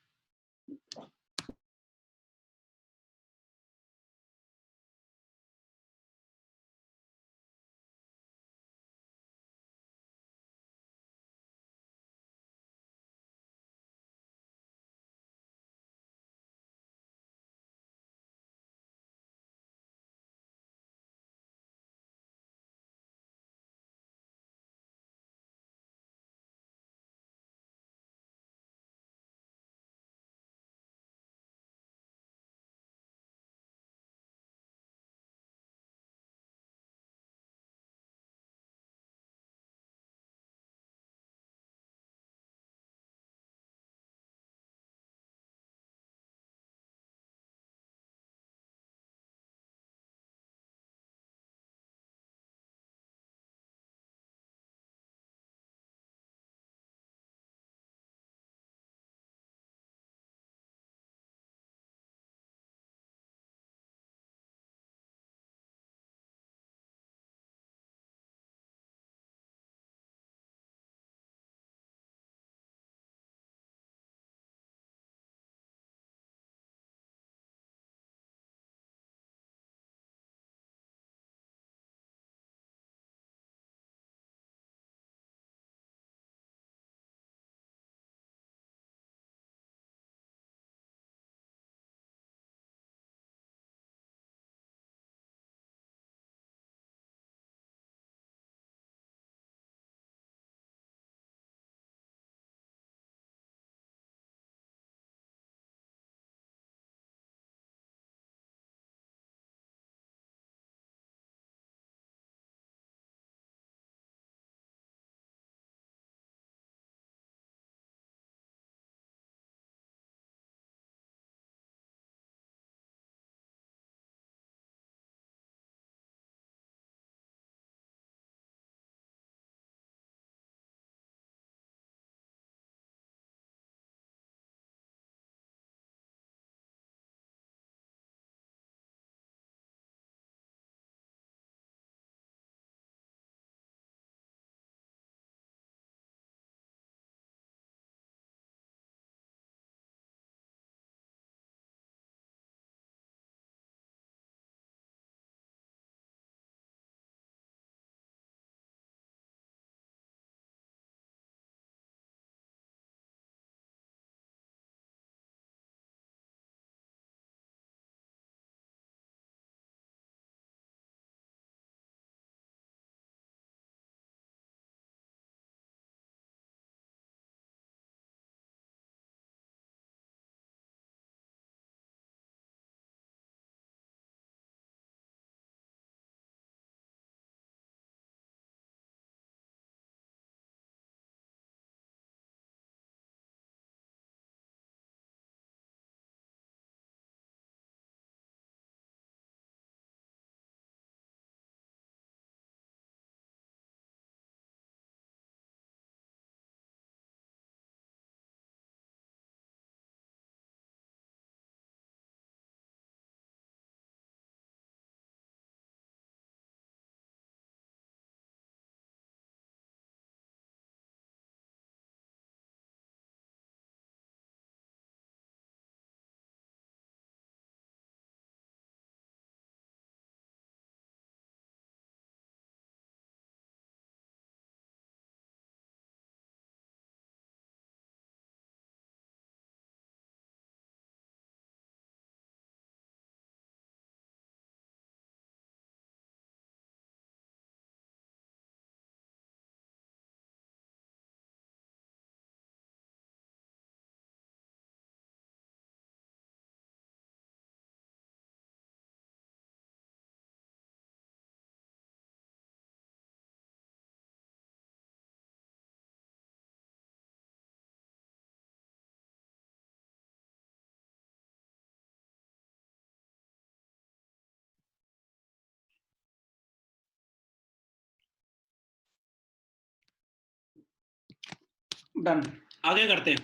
डन, आगे करते हैं।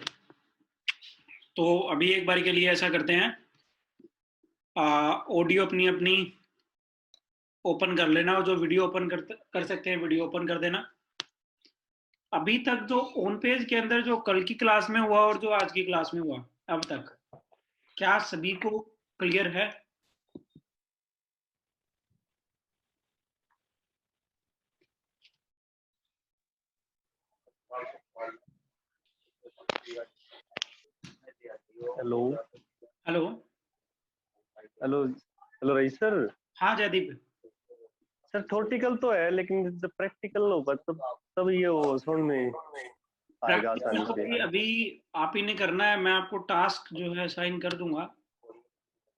तो अभी एक बार के लिए ऐसा करते हैं, ऑडियो अपनी अपनी ओपन कर लेना, और जो वीडियो ओपन कर सकते हैं वीडियो ओपन कर देना। अभी तक जो ऑन पेज के अंदर जो कल की क्लास में हुआ और जो आज की क्लास में हुआ अब तक, क्या सभी को क्लियर है? Hello hello hello hello rice sir. हाँ जयदीप। सर थ्योरेटिकल तो है, लेकिन जब प्रैक्टिकल होगा तब ये वो समझ में आएगा आसानी से। अभी आप ही ने करना है, मैं आपको टास्क जो है असाइन कर दूंगा।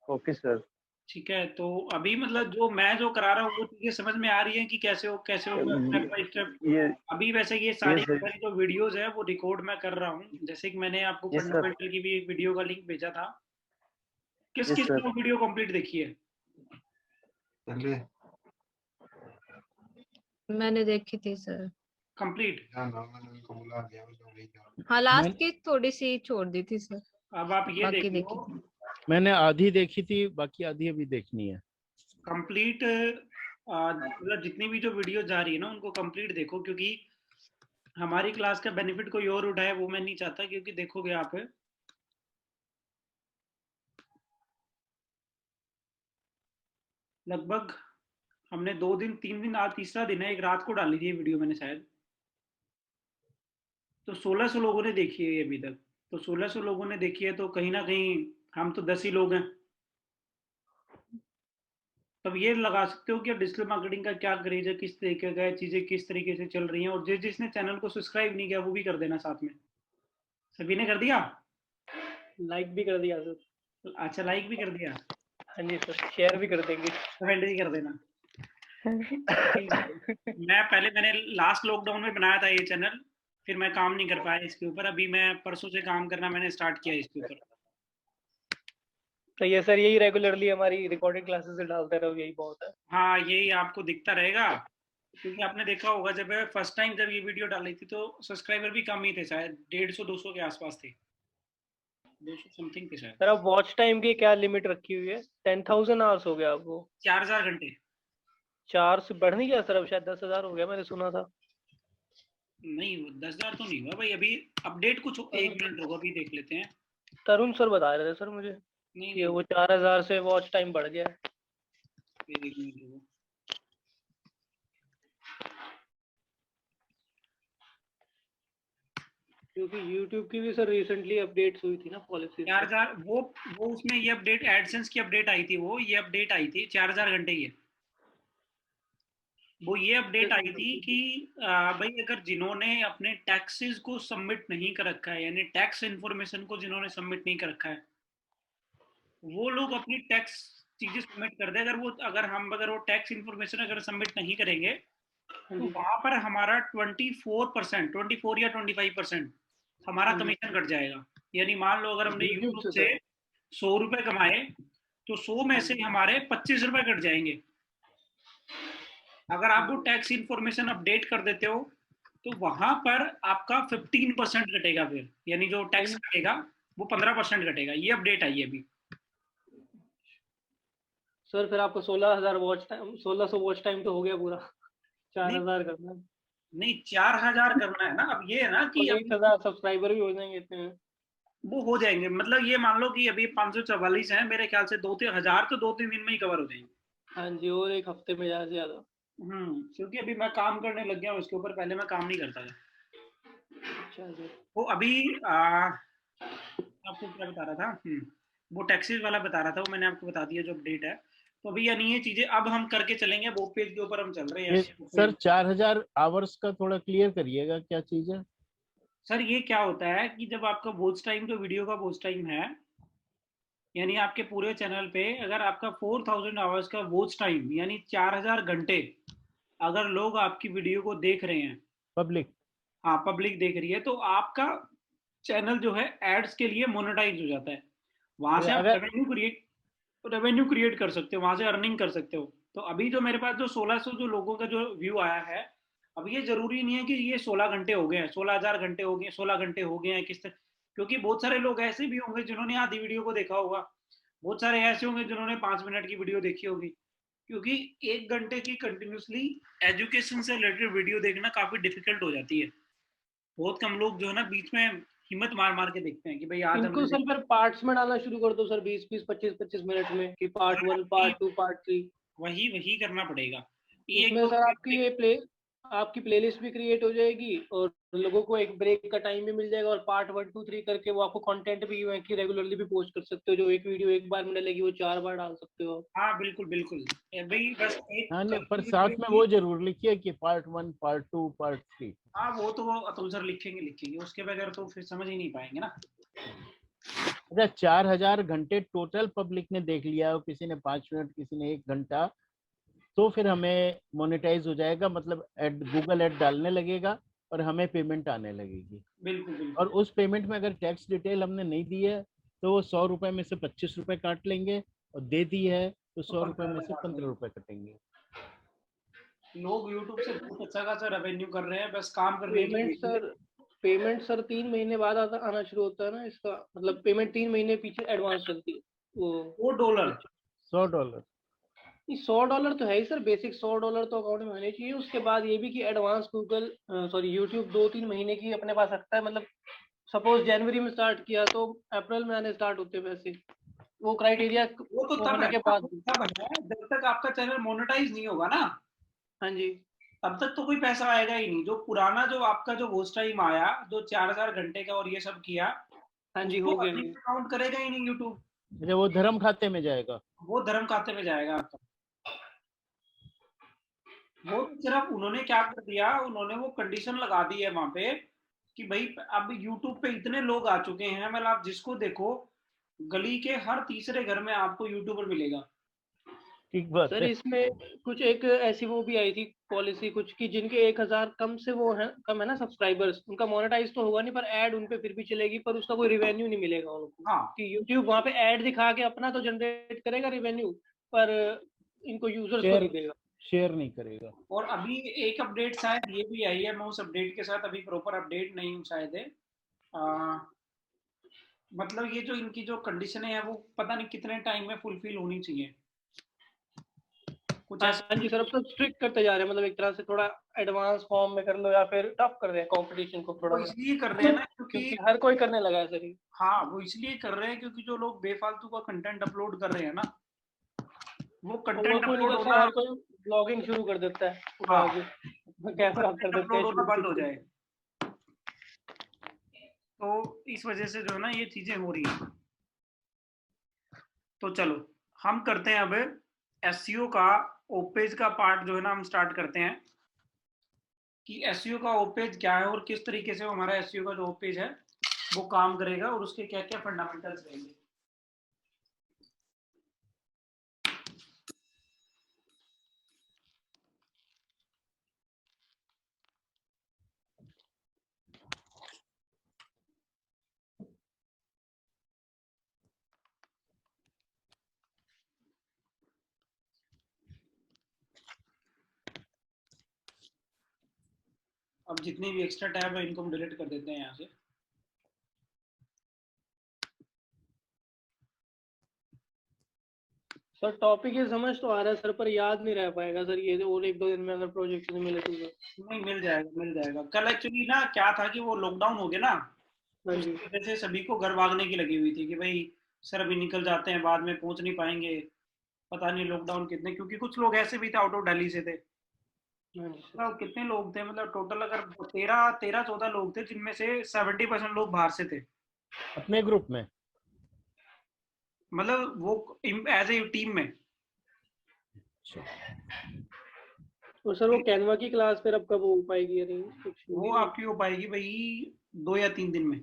Okay sir. ठीक है, तो अभी मतलब जो मैं जो करा रहा हूँ वो चीजें समझ में आ रही है कि कैसे हो स्टेप बाय स्टेप। ये अभी वैसे ये सारी सर। सारी जो वीडियोस है वो रिकॉर्ड मैं कर रहा हूँ, जैसे कि मैंने आपको Yes, sir. फंडामेंटल की भी एक वीडियो का लिंक भेजा था। किस Yes, किस sir. ने वीडियो कंप्लीट देखी है? चले मैंने देखी थी सर। कंप्लीट? जाना, मैंने उनको बुला दिया, वो लोग नहीं जा हाँ, लास्ट मैं- की थोड़ी सी छोड़ दी थी सर, अब आप ये बाकी देखो, देखी थी। मैंने आधी देखी थी, बाकी आधी अभी देखनी है। कंप्लीट मतलब जितनी भी जो वीडियो जा रही है ना उनको कंप्लीट देखो, क्योंकि हमारी क्लास का बेनिफिट कोई और उठाए वो मैं नहीं चाहता। क्योंकि देखोगे आप, लगभग हमने 2 दिन 3 दिन, आज तीसरा दिन है, एक रात को डाली थी ये वीडियो मैंने शायद, तो 1600 लोगों ने देखी है ये अभी तक। तो 1600 लोगों ने देखी है, तो कहीं ना कहीं हम तो 10 ही लोग हैं। तब ये लगा सकते हो कि डिजिटल मार्केटिंग का क्या क्रेज है, किस तरीके का है, चीजें किस तरीके से चल रही हैं। और जिसने चैनल को सब्सक्राइब नहीं किया वो भी कर देना साथ में। सभी ने कर दिया? लाइक भी कर दिया सर। अच्छा, लाइक भी कर दिया? हाँ जी सर, शेयर भी कर देंगे। कमेंट भी कर देना। मैंने लास्ट लॉकडाउन में बनाया था ये चैनल, फिर मैं काम नहीं कर पाया इसके ऊपर। अभी मैं परसों से काम करना मैंने स्टार्ट किया इसके ऊपर। तो ये सर यही रेगुलरली हमारी रिकॉर्डिंग क्लासेस डालते रहो, यही बहुत है। हाँ, यही आपको दिखता रहेगा, क्योंकि आपने देखा होगा जब फर्स्ट टाइम जब ये वीडियो डाली थी तो सब्सक्राइबर भी कम ही थे, शायद 150-200 के आसपास थे, 200 समथिंग थे शायद। सर अब वॉच टाइम की क्या लिमिट रखी हुई है? 10,000 आवर्स हो गया आपको? 4000 घंटे। 4 से बढ़ नहीं गया सर? अब शायद 10,000 हो गया, मैंने सुना था। नहीं, 10,000 तो नहीं हुआ भाई, अभी अपडेट कुछ 1 मिनट रुको, अभी देख लेते हैं। तरुण सर बता रहे थे सर मुझे नहीं कि वो 4,000 से वॉच टाइम बढ़ गया है। 1 मिनट रुको। क्योंकि YouTube की भी सर रिसेंटली अपडेट्स हुई थी ना पॉलिसी। 4000 वो उसमें ये अपडेट एडसेंस की अपडेट आई थी, वो ये अपडेट आई थी 4000 घंटे की। वो ये अपडेट आई थी कि भाई अगर जिन्होंने अपने टैक्सेस को सबमिट नहीं कर रखा है, यानी टैक्स इन्फॉर्मेशन को जिन्होंने सबमिट नहीं कर रखा है, वो लोग अपनी टैक्स चीजें सबमिट कर दे। अगर वो टैक्स इन्फॉर्मेशन अगर सबमिट नहीं करेंगे तो वहां पर हमारा 24% या 25% हमारा कमीशन कट जाएगा। यानी मान लो अगर हमने यूट्यूब से 100 रुपए कमाए तो 100 में से हमारे 25 रुपए कट जाएंगे। अगर आप वो टैक्स इन्फॉर्मेशन अपडेट कर देते हो तो वहां पर आपका 15% कटेगा, फिर यानी जो टैक्स कटेगा वो 15% कटेगा। ये अपडेट आई है अभी। सर फिर आपको 16,000 वॉच टाइम, 1600 वॉच टाइम तो हो गया पूरा। 4,000 करना है। नहीं, 4000 करना है ना। अब ये है ना कि 1,000 सब्सक्राइबर भी हो जाएंगे इतने में। वो हो जाएंगे, मतलब ये मान लो कि अभी 544 है, मेरे ख्याल से 2-3 हजार तो 2-3 दिन में ही कवर हो जाएंगे। हाँ जी, और एक हफ्ते में ज्यादा। क्योंकि अभी मैं काम करने लग गया हूँ इसके ऊपर, पहले मैं काम नहीं करता था। अच्छा जी। वो अभी आपको क्या बता रहा था, वो टैक्सेस वाला बता रहा था, वो मैंने आपको बता दिया जो अपडेट है। तो अभी यानी ये चीजें अब हम करके चलेंगे, वो पेज के ऊपर हम चल रहे हैं। सर 4000 आवर्स का थोड़ा क्लियर करिएगा, क्या चीज है? सर ये क्या होता है कि जब आपका वॉच टाइम, जो वीडियो का वॉच टाइम है, यानी आपके पूरे चैनल पे अगर आपका 4000 आवर्स का वॉच टाइम यानी 4000 घंटे अगर लोग आपकी वीडियो को देख रहे हैं, पब्लिक, हाँ पब्लिक देख रही है, तो आपका चैनल जो है एड्स के लिए मोनेटाइज हो जाता है। वहां से आप रेवेन्यू क्रिएट कर सकते हो, वहां से अर्निंग कर सकते हो। तो अभी जो मेरे पास जो 1600 जो लोगों का जो व्यू आया है, अब ये जरूरी नहीं है कि ये 16 घंटे हो गए हैं, 16,000 घंटे हो गए, 16 घंटे हो गए हैं किस तरह, क्योंकि बहुत सारे लोग ऐसे भी होंगे जिन्होंने आधी वीडियो को देखा होगा, बहुत सारे ऐसे होंगे जिन्होंने 5 मिनट की वीडियो देखी होगी, क्योंकि 1 घंटे की कंटिन्यूसली एजुकेशन से रिलेटेड वीडियो देखना काफी डिफिकल्ट हो जाती है। बहुत कम लोग जो है ना बीच में हिम्मत मार मार के देखते हैं कि भाई आज इनको सर फिर पार्ट्स में डालना शुरू कर दो सर, 20-20, 25-25 मिनट में, कि पार्ट 1, पार्ट 2, पार्ट 3। वही करना पड़ेगा। इसमें सर आपकी प्लेलिस्ट भी क्रिएट हो जाएगी और लोगों को एक ब्रेक का टाइम भी मिल जाएगा, और पार्ट 1, 2, 3 करके वो आपको कंटेंट भी है कि रेगुलरली भी पोस्ट कर सकते हो। जो एक वीडियो एक बार में डलेगी वो 4 बार डाल सकते हो। हाँ बिल्कुल बिल्कुल भाई, बस एक हाँ नहीं, पर साथ में वो जरूर लिखिए कि पार्ट 1, पार्ट 2, पार्ट 3। हाँ वो तो वो अतुल सर लिखेंगे, उसके बगैर तो फिर समझ ही नहीं पाएंगे ना। अच्छा, 4,000 घंटे टोटल पब्लिक ने देख लिया और किसी ने 5 मिनट, किसी ने 1 घंटा, तो फिर हमें मोनेटाइज हो जाएगा, मतलब एड, गूगल एड डालने लगेगा और हमें पेमेंट आने लगेगी। बिल्कुल। और उस पेमेंट में अगर टैक्स डिटेल हमने नहीं दी है तो वो 100 रुपए में से 25 रुपए काट लेंगे, और दे दी है तो 100 रुपए में से 15 रुपए कटेंगे। लोग YouTube से बहुत अच्छा खासा रेवेन्यू कर रहे हैं, बस काम कर रहे हैं। पेमेंट सर 3 महीने बाद आना शुरू होता है ना इसका, मतलब पेमेंट 3 महीने पीछे एडवांस चलती है। वो $100 $100 $100 तो है ही सर, बेसिक $100 तो अकाउंट में होने चाहिए। उसके बाद ये भी कि एडवांस यूट्यूब 2-3 महीने की अपने पास रखता है। मतलब सपोज जनवरी में स्टार्ट किया तो अप्रैल में आने स्टार्ट होते हैं पैसे। वो क्राइटेरिया वो तो तब होने के बाद, जब तक आपका चैनल मोनेटाइज नहीं होगा ना, हाँ जी, तब तक तो कोई पैसा आएगा ही नहीं। जो पुराना जो आपका जो वॉच टाइम आया, जो 4,000 घंटे का और ये सब किया, हाँ जी, हो गया। काउंट करेगा ही नहीं यूट्यूब, वो धर्म खाते में जाएगा, वो धर्म खाते में जाएगा आपका। वो सिर्फ उन्होंने क्या कर दिया, उन्होंने वो कंडीशन लगा दी है वहां पे कि भाई अब यूट्यूब पे इतने लोग आ चुके हैं, मतलब आप जिसको देखो गली के हर तीसरे घर में आपको यूट्यूबर मिलेगा। ठीक बात सर है। इसमें कुछ एक ऐसी वो भी आई थी पॉलिसी कुछ कि जिनके 1,000 कम से वो है, कम है ना सब्सक्राइबर्स, उनका मोनेटाइज तो होगा नहीं, पर ऐड उनपे फिर भी चलेगी, पर उसका कोई रिवेन्यू नहीं मिलेगा उनको। हाँ, कि यूट्यूब वहां पे ऐड दिखा के अपना तो जनरेट करेगा रिवेन्यू, पर इनको यूजर्स को नहीं देगा, शेयर नहीं करेगा। और अभी एक अपडेट शायद ये भी आई है, मैं उस अपडेट के साथ अभी प्रॉपर अपडेट नहीं हूँ शायद है। मतलब ये जो इनकी जो कंडीशन है वो पता नहीं कितने टाइम में फुलफिल होनी चाहिए कुछ ऐसा। हाँ जी सर, अब तो स्ट्रिक्ट करते जा रहे हैं, मतलब एक तरह से थोड़ा एडवांस फॉर्म में कर लो या फिर टफ कर रहे हैं कंपटीशन को थोड़ा। वो इसलिए कर रहे हैं ना क्योंकि हर कोई करने लगा है सर ये। हाँ, वो इसलिए कर रहे हैं क्योंकि जो लोग बेफालतू का कंटेंट अपलोड कर रहे हैं ना, वो कंटेंट अपलोड होना, हर कोई ब्लॉगिंग शुरू कर देता है, कैमरा कर देते हैं, होना बंद हो जाए। तो इस वजह से जो है ना ये चीजें हो रही है। तो चलो हम करते हैं अब एसईओ का ओपेज का पार्ट जो है ना, हम स्टार्ट करते हैं कि एसईओ का ओपेज क्या है और किस तरीके से हमारा एसईओ का जो ओपेज है वो काम करेगा और उसके क्या क्या फंडामेंटल्स रहेंगे। अब जितनी भी एक्स्ट्रा टैब है इनको हम डिलीट कर देते हैं यहाँ से। सर टॉपिक ये समझ तो आ रहा है सर, पर याद नहीं रह पाएगा सर ये, और 1-2 दिन में अगर प्रोजेक्ट नहीं मिले तो। नहीं, मिल जाएगा। कल एक्चुअली ना क्या था कि वो लॉकडाउन हो गया ना, वजह से सभी को घर भागने की लगी हुई थी कि भाई सर अभी निकल जाते हैं, बाद में पहुंच नहीं पाएंगे, पता नहीं लॉकडाउन कितने, क्योंकि कुछ लोग ऐसे भी थे आउट ऑफ दिल्ली से थे। तो कितने लोग थे, मतलब टोटल अगर 13-14 लोग थे, जिनमें से 70% लोग बाहर से थे अपने ग्रुप में, मतलब वो एज ए टीम में। तो सर वो कैनवा की क्लास फिर अब कब हो पाएगी? वो आपकी हो पाएगी भाई 2 या 3 दिन में।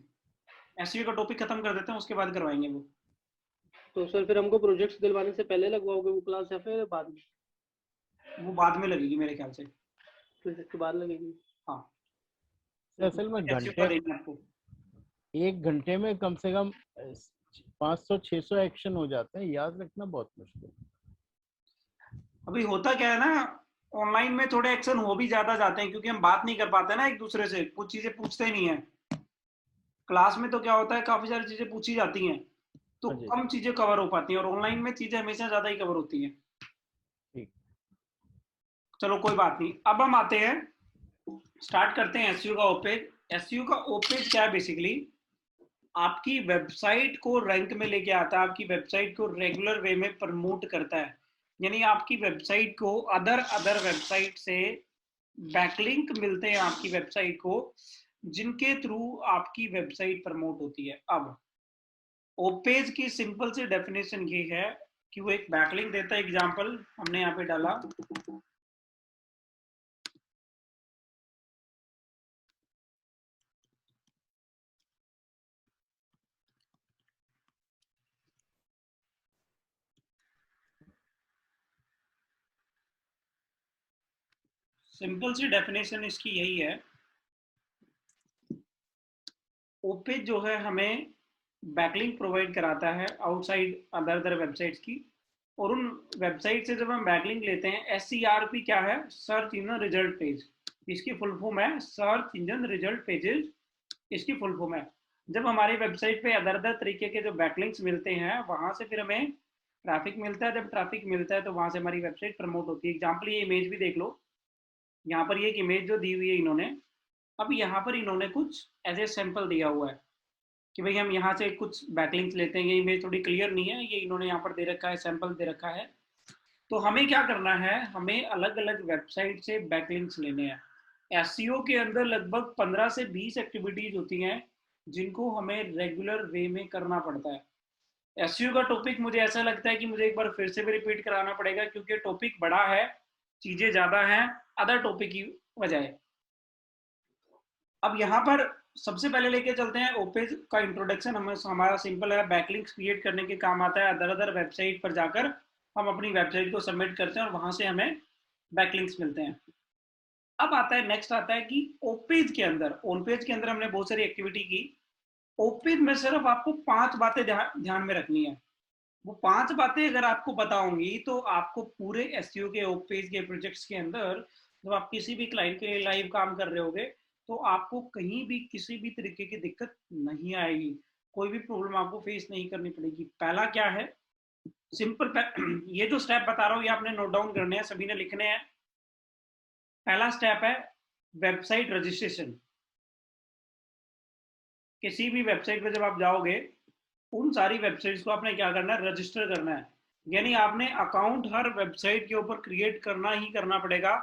एसईओ का टॉपिक खत्म कर देते हैं, उसके बाद करवाएंगे वो। तो सर फिर हमको प्रोजेक्ट्स दिलवाने से पहले लगवाओगे वो क्लास या फिर बाद में? वो बाद में लगेगी मेरे ख्याल से, प्रोजेक्ट के बाद लगेगी। हाँ, असल में एक घंटे में कम से कम 500-600 एक्शन हो जाते हैं, याद रखना बहुत मुश्किल। अभी होता क्या है ना, ऑनलाइन में थोड़े एक्शन हो भी ज्यादा जाते हैं क्योंकि हम बात नहीं कर पाते ना एक दूसरे से, कुछ चीजें पूछते नहीं है। क्लास में तो क्या होता है, काफी सारी चीजें पूछी जाती हैं तो हाँ जी। कम चीजें कवर हो पाती हैं, और ऑनलाइन में चीजें हमेशा ज्यादा ही कवर होती हैं। ठीक। चलो कोई बात नहीं, अब हम आते हैं, स्टार्ट करते हैं एसईओ का ओपेज। एसईओ का ओपेज क्या है? बेसिकली आपकी वेबसाइट को रैंक में लेके आता है, आपकी वेबसाइट को रेगुलर वे में प्रमोट करता है, यानी आपकी वेबसाइट को अदर वेबसाइट से बैकलिंक मिलते हैं आपकी वेबसाइट को, जिनके थ्रू आपकी वेबसाइट प्रमोट होती है। अब ओपेज की सिंपल सी डेफिनेशन ये है कि वो एक बैकलिंक देता है। एग्जांपल हमने यहाँ पे डाला, सिंपल सी डेफिनेशन इसकी यही है, ओपेज जो है हमें बैकलिंक प्रोवाइड कराता है आउटसाइड अदर वेबसाइट्स की, और उन वेबसाइट से जब हम बैकलिंक लेते हैं, SERP क्या है? सर्च इंजन रिजल्ट पेज, इसकी फुल फॉर्म है सर्च इंजन रिजल्ट पेजेस, इसकी फुल फॉर्म है। जब हमारी वेबसाइट पे अदर तरीके के जो बैकलिंक्स मिलते हैं, वहां से फिर हमें ट्रैफिक मिलता है, जब ट्रैफिक मिलता है तो वहां से हमारी वेबसाइट प्रमोट होती है। एग्जाम्पल ये इमेज भी देख लो, यहाँ पर ये एक इमेज जो दी हुई है इन्होंने, अब यहाँ पर इन्होंने कुछ एज ए सैंपल दिया हुआ है कि भाई हम यहाँ से कुछ बैकलिंक्स लेते हैं। ये इमेज थोड़ी क्लियर नहीं है, ये इन्होंने यहाँ पर दे रखा है, सैंपल दे रखा है। तो हमें क्या करना है, हमें अलग अलग वेबसाइट से बैकलिंक्स लेने हैं। एसईओ के अंदर लगभग 15 से 20 एक्टिविटीज होती हैं जिनको हमें रेगुलर वे में करना पड़ता है। एसईओ का टॉपिक मुझे ऐसा लगता है कि मुझे एक बार फिर से भी रिपीट कराना पड़ेगा क्योंकि टॉपिक बड़ा है, चीजें ज्यादा हैं अदर टॉपिक की वजह। अब यहाँ पर सबसे पहले लेके चलते हैं ओपेज का इंट्रोडक्शन। हमारा सिंपल है, बैकलिंक्स क्रिएट करने के काम आता है। अदर वेबसाइट पर जाकर हम अपनी वेबसाइट को सबमिट करते हैं और वहां से हमें बैकलिंक्स मिलते हैं। अब आता है, नेक्स्ट आता है कि ओपेज के अंदर, ऑन पेज के अंदर हमने बहुत सारी एक्टिविटी की, ओपेज में सिर्फ आपको 5 बातें ध्यान में रखनी है। वो 5 बातें अगर आपको पता होंगी तो आपको पूरे एसईओ के ओपेज के प्रोजेक्ट्स के अंदर, जब आप किसी भी क्लाइंट के लिए लाइव काम कर रहे होगे, तो आपको कहीं भी किसी भी तरीके की दिक्कत नहीं आएगी, कोई भी प्रॉब्लम आपको फेस नहीं करनी पड़ेगी। पहला क्या है, सिंपल, ये जो स्टेप बता रहा हूँ ये आपने नोट डाउन करने हैं, सभी ने लिखने हैं। पहला स्टेप है वेबसाइट रजिस्ट्रेशन। किसी भी वेबसाइट पे जब आप जाओगे, उन सारी वेबसाइट्स को आपने क्या करना है, रजिस्टर करना है, यानी आपने अकाउंट हर वेबसाइट के ऊपर क्रिएट करना ही करना पड़ेगा।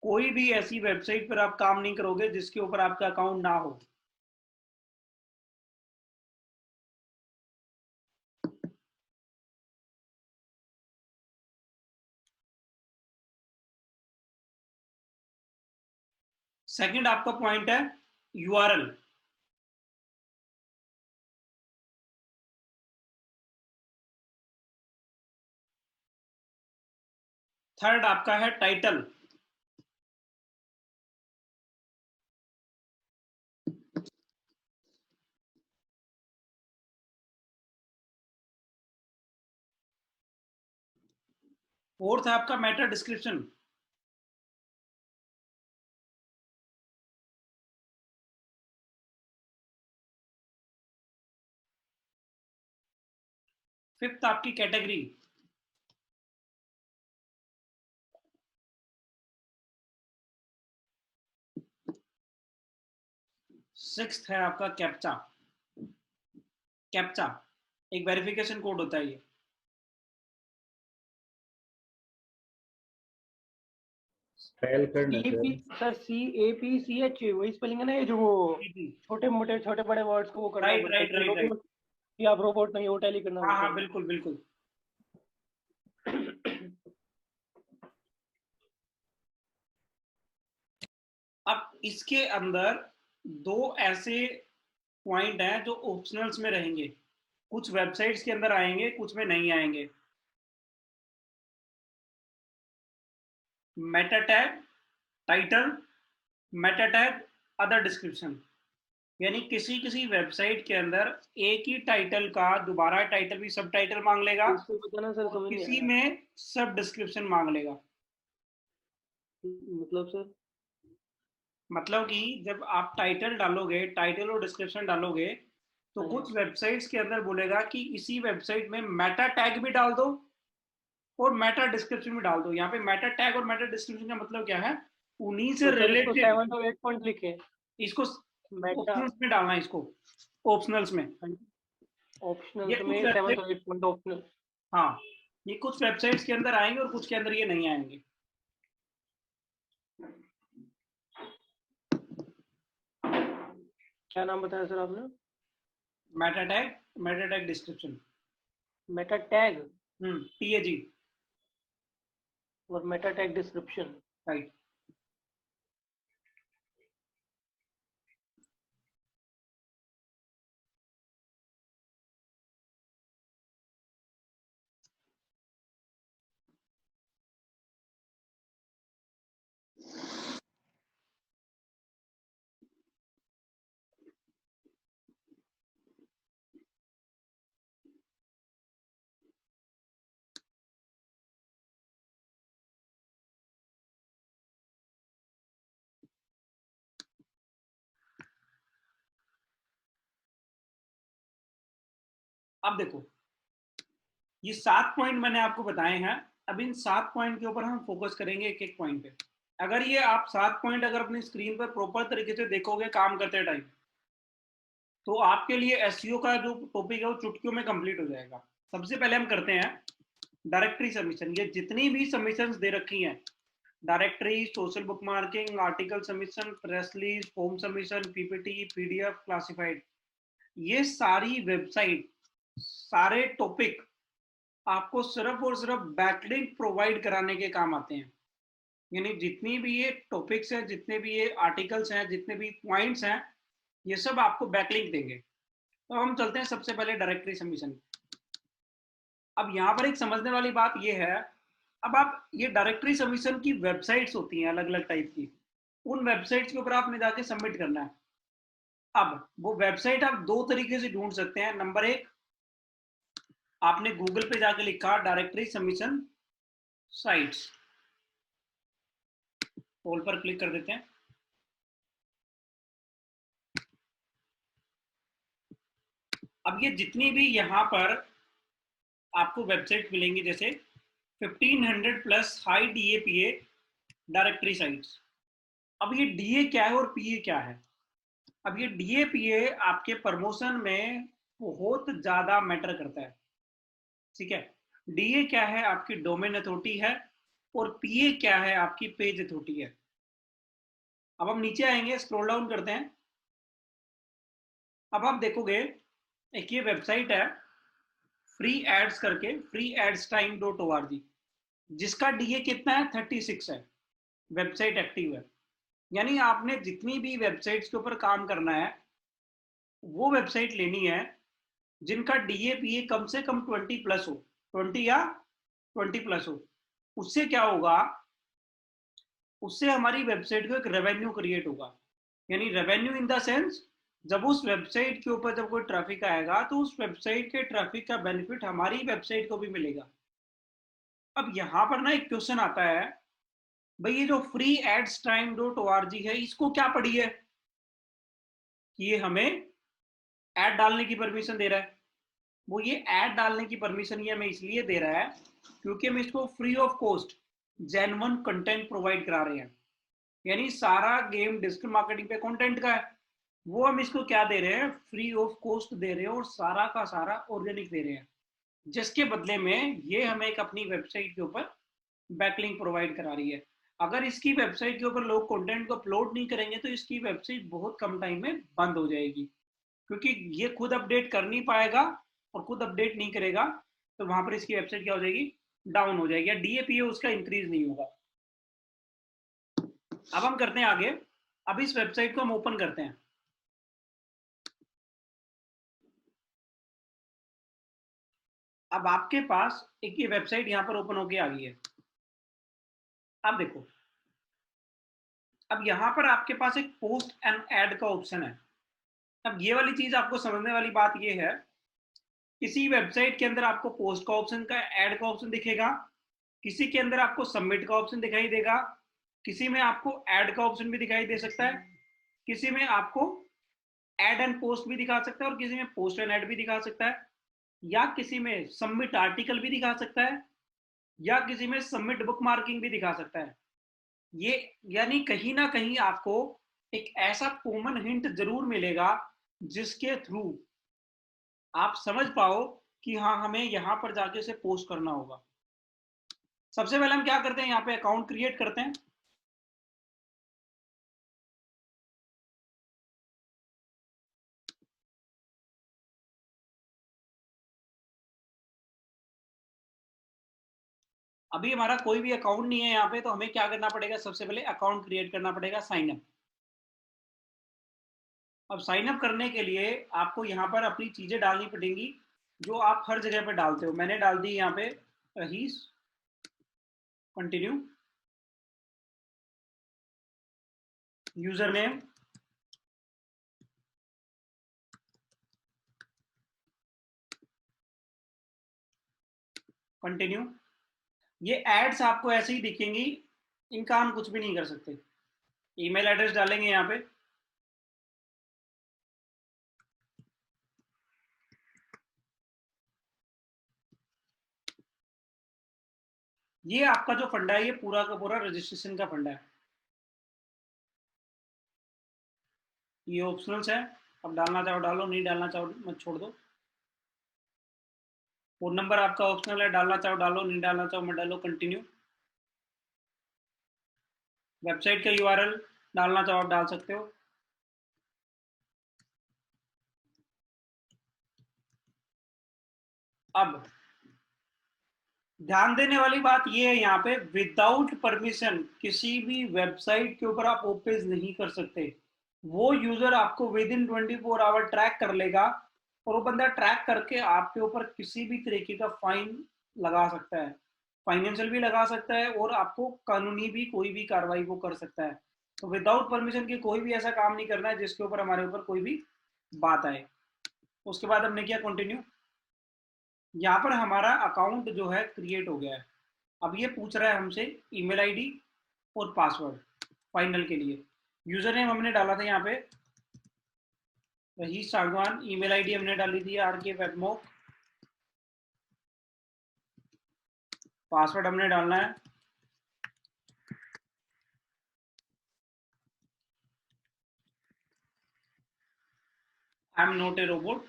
कोई भी ऐसी वेबसाइट पर आप काम नहीं करोगे जिसके ऊपर आपका अकाउंट ना हो। सेकंड आपका पॉइंट है URL। थर्ड आपका है टाइटल। फोर्थ है आपका मेटा डिस्क्रिप्शन। फिफ्थ आपकी कैटेगरी। सिक्स्थ है आपका कैप्चा। कैप्चा एक वेरिफिकेशन कोड होता है ये। स्पेल करना सर CAPCH वही स्पेलिंग है ना, ये जो वो छोटे बड़े वर्ड्स को वो करना राइट पड़ता है, राइट राइट राइट। कि आप रोबोट नहीं, वो टैली करना हाँ पड़ता हाँ है। बिल्कुल बिल्कुल। अब इसके अंदर 2 ऐसे पॉइंट हैं जो ऑप्शनल्स में रहेंगे, कुछ वेबसाइट्स के अंदर आएंगे, कुछ में नहीं आएंगे। Meta tag title, Meta tag other description, यानी किसी वेबसाइट के अंदर एक ही टाइटल का दोबारा टाइटल भी सब टाइटल मांग लेगा, इसको बताना सर, समझ नहीं किसी आया। में सब डिस्क्रिप्शन मांग लेगा। मतलब सर मतलब कि जब आप टाइटल डालोगे, टाइटल और डिस्क्रिप्शन डालोगे, तो हाँ जी। कुछ वेबसाइट्स के अंदर बोलेगा कि इसी वेबसाइट में मेटा टैग भी डाल दो और मेटा डिस्क्रिप्शन भी डाल दो। यहाँ पे मेटा टैग और मेटा डिस्क्रिप्शन का मतलब क्या है? उन्हीं से तो सर इसको रिलेटेड 7 और 8 पॉइंट लिखे इसको मेटा ऑप्शनल्स में डालना है, इसको ऑप्शनल्स में। ऑप्शनल ये तो कुछ में 7 वेबसाइट, और 8 पॉइंट ऑप्शनल। हाँ, ये कुछ वेबसाइट्स के अंदर आएंगे और कुछ के अंदर ये नहीं आएंगे। क्या नाम बताया सर आपने? Meta tag description, Meta tag TAG, और मेटा टैग डिस्क्रिप्शन। राइट। अब देखो, ये 7 पॉइंट मैंने आपको बताए हैं। अब इन 7 पॉइंट के ऊपर हम फोकस करेंगे एक एक पॉइंट पे। अगर ये आप 7 पॉइंट अगर अपनी स्क्रीन पर प्रॉपर तरीके से देखोगे काम करते टाइम, तो आपके लिए एसईओ का जो टॉपिक है वो चुटकियों में कंप्लीट हो जाएगा। सबसे पहले हम करते हैं डायरेक्टरी सबमिशन। ये जितनी भी सबमिशंस दे रखी हैं, directory, social book marking, article submission, press release, form submission, PPT, PDF, classified, ये सारी वेबसाइट, सारे टॉपिक आपको सिर्फ और सिर्फ बैकलिंक प्रोवाइड कराने के काम आते हैं। यानी जितनी भी ये टॉपिक्स हैं, जितने भी ये आर्टिकल्स हैं, जितने भी पॉइंट्स हैं, ये सब आपको बैकलिंक देंगे। तो हम चलते हैं सबसे पहले डायरेक्टरी सबमिशन। अब यहाँ पर एक समझने वाली बात ये है, अब आप ये डायरेक्टरी सबमिशन की वेबसाइट्स होती हैं अलग अलग टाइप की, उन वेबसाइट्स के ऊपर आपने जाके सबमिट करना है। अब वो वेबसाइट आप दो तरीके से ढूंढ सकते हैं। नंबर एक, आपने गूगल पे जाके लिखा डायरेक्टरी सबमिशन साइट्स, ऑल पर क्लिक कर देते हैं। अब ये जितनी भी यहाँ पर आपको वेबसाइट मिलेंगी, जैसे 1500 plus high DAPA directory sites. अब ये DA क्या है और PA क्या है? अब ये DAPA आपके प्रमोशन में बहुत ज्यादा मैटर करता है, ठीक है। DA क्या है? आपकी डोमेन अथॉरिटी है, और PA क्या है? आपकी पेज अथॉरिटी है। अब हम नीचे आएंगे, स्क्रॉल डाउन करते हैं। अब आप देखोगे एक ये वेबसाइट है फ्री एड्स करके, freeadstime.org, जिसका DA कितना है? 36 है। वेबसाइट एक्टिव है। यानी आपने जितनी भी वेबसाइट्स के ऊपर काम करना है, वो वेबसाइट लेनी है जिनका DAPA कम से कम 20 प्लस हो, 20 या 20 प्लस हो। उससे क्या होगा? उससे हमारी वेबसाइट को एक रेवेन्यू क्रिएट होगा। यानी रेवेन्यू इन द सेंस, जब उस वेबसाइट के ऊपर जब कोई ट्रैफिक आएगा तो उस वेबसाइट के ट्रैफिक का बेनिफिट हमारी वेबसाइट को भी मिलेगा। अब यहाँ पर ना एक क्वेश्चन आता है, भाई ये जो freeadstime.org है, इसको क्या पड़ी है कि ये हमें ऐड डालने की परमिशन दे रहा है? वो ये ऐड डालने की परमिशन ये हमें इसलिए दे रहा है क्योंकि हम इसको free of cost genuine content provide करा रहे हैं। यानी सारा गेम डिजिटल मार्केटिंग पे कंटेंट का है, वो हम इसको क्या दे रहे हैं? फ्री ऑफ कॉस्ट दे रहे हैं, और सारा का सारा ऑर्गेनिक दे रहे हैं, जिसके बदले में ये हमें एक अपनी वेबसाइट के ऊपर बैकलिंक प्रोवाइड करा रही है। अगर इसकी वेबसाइट के ऊपर लोग कंटेंट को अपलोड नहीं करेंगे तो इसकी वेबसाइट बहुत कम टाइम में बंद हो जाएगी, क्योंकि ये खुद अपडेट कर नहीं पाएगा, और खुद अपडेट नहीं करेगा तो वहां पर इसकी वेबसाइट क्या हो जाएगी? डाउन हो जाएगी, या DAPA उसका इंक्रीज नहीं होगा। अब हम करते हैं आगे। अब इस वेबसाइट को हम ओपन करते हैं। अब आपके पास एक ये वेबसाइट यहां पर ओपन होके आ गई है। अब देखो, अब यहां पर आपके पास एक पोस्ट एंड ऐड का ऑप्शन है। अब ये वाली चीज आपको समझने वाली बात ये है, किसी वेबसाइट के अंदर आपको पोस्ट का ऑप्शन का, ऐड का ऑप्शन दिखेगा, किसी के अंदर आपको सबमिट का ऑप्शन दिखाई देगा, किसी में आपको ऐड का ऑप्शन भी दिखाई दे सकता है, किसी में आपको ऐड एंड पोस्ट भी दिखा सकता है और किसी में पोस्ट एंड ऐड भी दिखा सकता है, या किसी में सबमिट आर्टिकल भी दिखा सकता है, या किसी में सबमिट बुक मार्किंग भी दिखा सकता है। ये यानी कहीं ना कहीं आपको एक ऐसा कॉमन हिंट जरूर मिलेगा जिसके थ्रू आप समझ पाओ कि हाँ हमें यहाँ पर जाके उसे पोस्ट करना होगा। सबसे पहले हम क्या करते हैं, यहाँ पे अकाउंट क्रिएट करते हैं। अभी हमारा कोई भी अकाउंट नहीं है यहाँ पे, तो हमें क्या करना पड़ेगा, सबसे पहले अकाउंट क्रिएट करना पड़ेगा, साइन अप। अब साइन अप करने के लिए आपको यहाँ पर अपनी चीजें डालनी पड़ेंगी जो आप हर जगह पे डालते हो। मैंने डाल दी यहाँ पे रहीस, कंटिन्यू, यूजर नेम, कंटिन्यू। ये एड्स आपको ऐसे ही दिखेंगी, इनका हम कुछ भी नहीं कर सकते। ईमेल एड्रेस डालेंगे यहाँ पे, ये आपका जो फंडा है ये पूरा का पूरा रजिस्ट्रेशन का फंडा है। ये ऑप्शनल्स है, अब डालना चाहो डालो, नहीं डालना चाहो मत छोड़ दो। फोन नंबर आपका ऑप्शनल है, डालना चाहो डालो, नहीं डालना चाहो मत डालो, कंटिन्यू। वेबसाइट का यूआरएल डालना चाहो आप डाल सकते हो। अब ध्यान देने वाली बात ये है, यहाँ पे विदाउट परमिशन किसी भी वेबसाइट के ऊपर आप ओपेज नहीं कर सकते। वो यूजर आपको विद इन 24 आवर ट्रैक कर लेगा और वो बंदा ट्रैक करके आपके ऊपर किसी भी तरीके का फाइन लगा सकता है, फाइनेंशियल भी लगा सकता है और आपको कानूनी भी कोई भी कार्रवाई वो कर सकता है। तो विदाउट परमिशन के कोई भी ऐसा काम नहीं करना है जिसके ऊपर हमारे ऊपर कोई भी बात आए। उसके बाद हमने किया कंटिन्यू। यहाँ पर हमारा अकाउंट जो है क्रिएट हो गया है। अब ये पूछ रहा है हमसे ईमेल आईडी और पासवर्ड फाइनल के लिए। यूजर नेम हमने डाला था यहाँ पे रहीस सागवान, ईमेल आईडी हमने डाली थी RK वेबमोक, पासवर्ड हमने डालना है I am not a robot,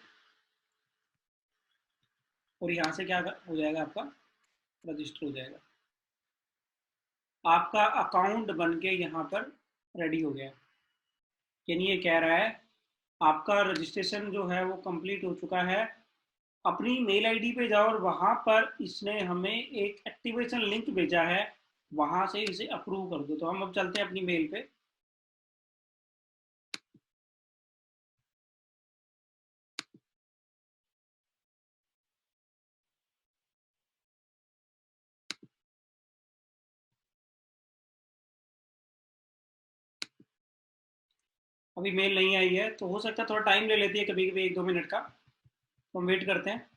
और यहाँ से क्या हो जाएगा, आपका रजिस्टर हो जाएगा। आपका अकाउंट बन के यहाँ पर रेडी हो गया। यानी ये कह रहा है आपका रजिस्ट्रेशन जो है वो कंप्लीट हो चुका है। अपनी मेल आईडी पे जाओ और वहाँ पर इसने हमें एक एक्टिवेशन लिंक भेजा है, वहाँ से इसे अप्रूव कर दो। तो हम अब चलते हैं अपनी मेल पे। अभी मेल नहीं आई है, तो हो सकता है थोड़ा टाइम ले लेती है कभी कभी, 1-2 मिनट का, तो हम वेट करते हैं।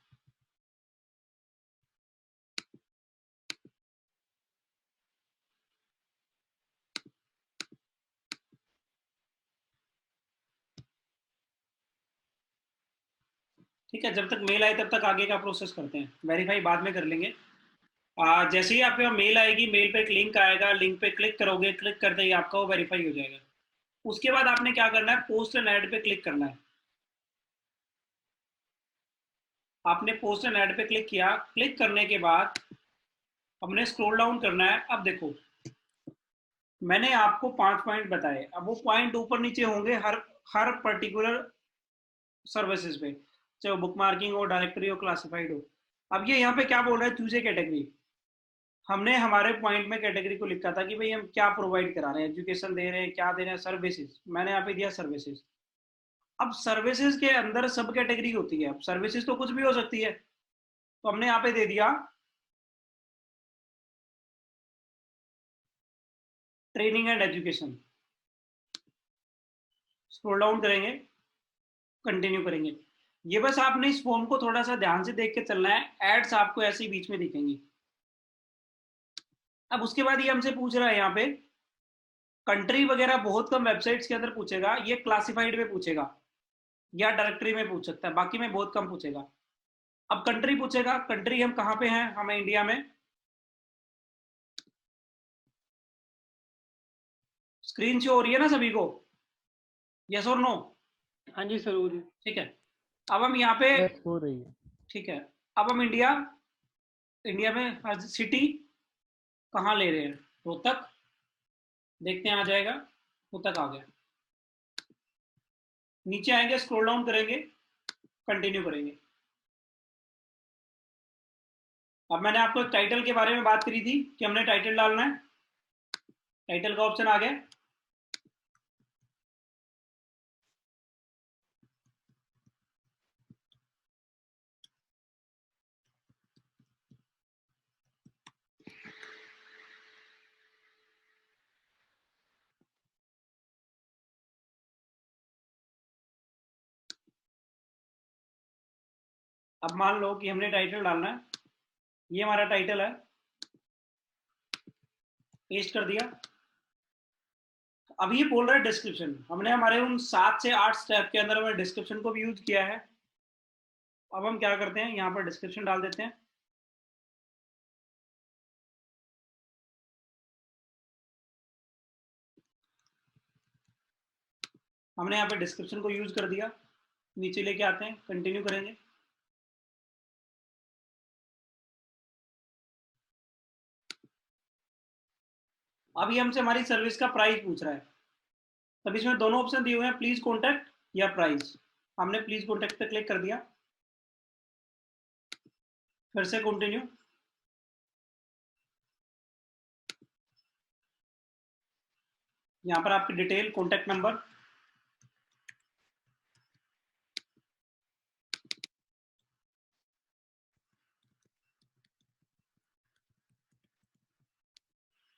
ठीक है, जब तक मेल आए तब तक आगे का प्रोसेस करते हैं, वेरीफाई बाद में कर लेंगे। जैसे ही आपके मेल आएगी, मेल पे एक लिंक आएगा, लिंक पे क्लिक करोगे, क्लिक करते ही आपका वो वेरीफाई हो जाएगा। उसके बाद आपने क्या करना है, पोस्ट एंड ऐड पे क्लिक करना है। आपने पोस्ट एंड ऐड पे क्लिक किया, क्लिक करने के बाद हमने स्क्रॉल डाउन करना है। अब देखो मैंने आपको 5 पॉइंट बताए, अब वो पॉइंट ऊपर नीचे होंगे हर पर्टिकुलर सर्विसेज पे, चाहे वो बुक मार्किंग हो, डायरेक्टरी हो, क्लासिफाइड हो। अब ये यहाँ पे क्या बोल रहा है, चूज ए कैटेगरी। हमने हमारे पॉइंट में कैटेगरी को लिखा था कि भाई हम क्या प्रोवाइड करा रहे हैं, एजुकेशन दे रहे हैं, क्या दे रहे हैं, सर्विसेज। मैंने यहाँ पे दिया सर्विसेज। अब सर्विसेज के अंदर सब कैटेगरी होती है, अब सर्विसेज तो कुछ भी हो सकती है, तो हमने यहाँ पे दे दिया training and education. Scroll down करेंगे, कंटिन्यू करेंगे। ये बस आपने इस फॉर्म को थोड़ा सा ध्यान से देख के चलना है, एड्स आपको ऐसे ही बीच में दिखेंगी। अब उसके बाद ये हमसे पूछ रहा है यहाँ पे कंट्री वगैरह बहुत कम वेबसाइट्स के अंदर पूछेगा, ये क्लासिफाइड में पूछेगा या डायरेक्टरी में पूछ सकता है, बाकी में बहुत कम पूछेगा। अब कंट्री पूछेगा, कंट्री हम कहाँ पे हैं, हमें इंडिया में। स्क्रीन शो हो रही है ना सभी को, यस और नो? हाँ जी सर, हो रही है। ठीक है, अब हम यहाँ पे, Yes, हो रही है। ठीक है, अब हम इंडिया में सिटी कहाँ ले रहे हैं, रोहतक, देखते हैं आ जाएगा, रोहतक आ गया। नीचे आएंगे, स्क्रॉल डाउन करेंगे, कंटिन्यू करेंगे। अब मैंने आपको टाइटल के बारे में बात करी थी कि हमने टाइटल डालना है, टाइटल का ऑप्शन आ गया। अब मान लो कि हमने टाइटल डालना है, ये हमारा टाइटल है, पेस्ट कर दिया। अब ये बोल रहा है डिस्क्रिप्शन, हमने हमारे उन 7 से 8 स्टेप के अंदर हमने डिस्क्रिप्शन को भी यूज किया है। अब हम क्या करते हैं, यहाँ पर डिस्क्रिप्शन डाल देते हैं। हमने यहाँ पे डिस्क्रिप्शन को यूज कर दिया, नीचे लेके आते हैं, कंटिन्यू करेंगे। अभी हमसे हमारी सर्विस का प्राइस पूछ रहा है, तब इसमें दोनों ऑप्शन दिए हुए हैं, प्लीज कॉन्टैक्ट या प्राइस। हमने प्लीज कॉन्टैक्ट पे क्लिक कर दिया, फिर से कंटिन्यू। यहाँ पर आपकी detail, contact number,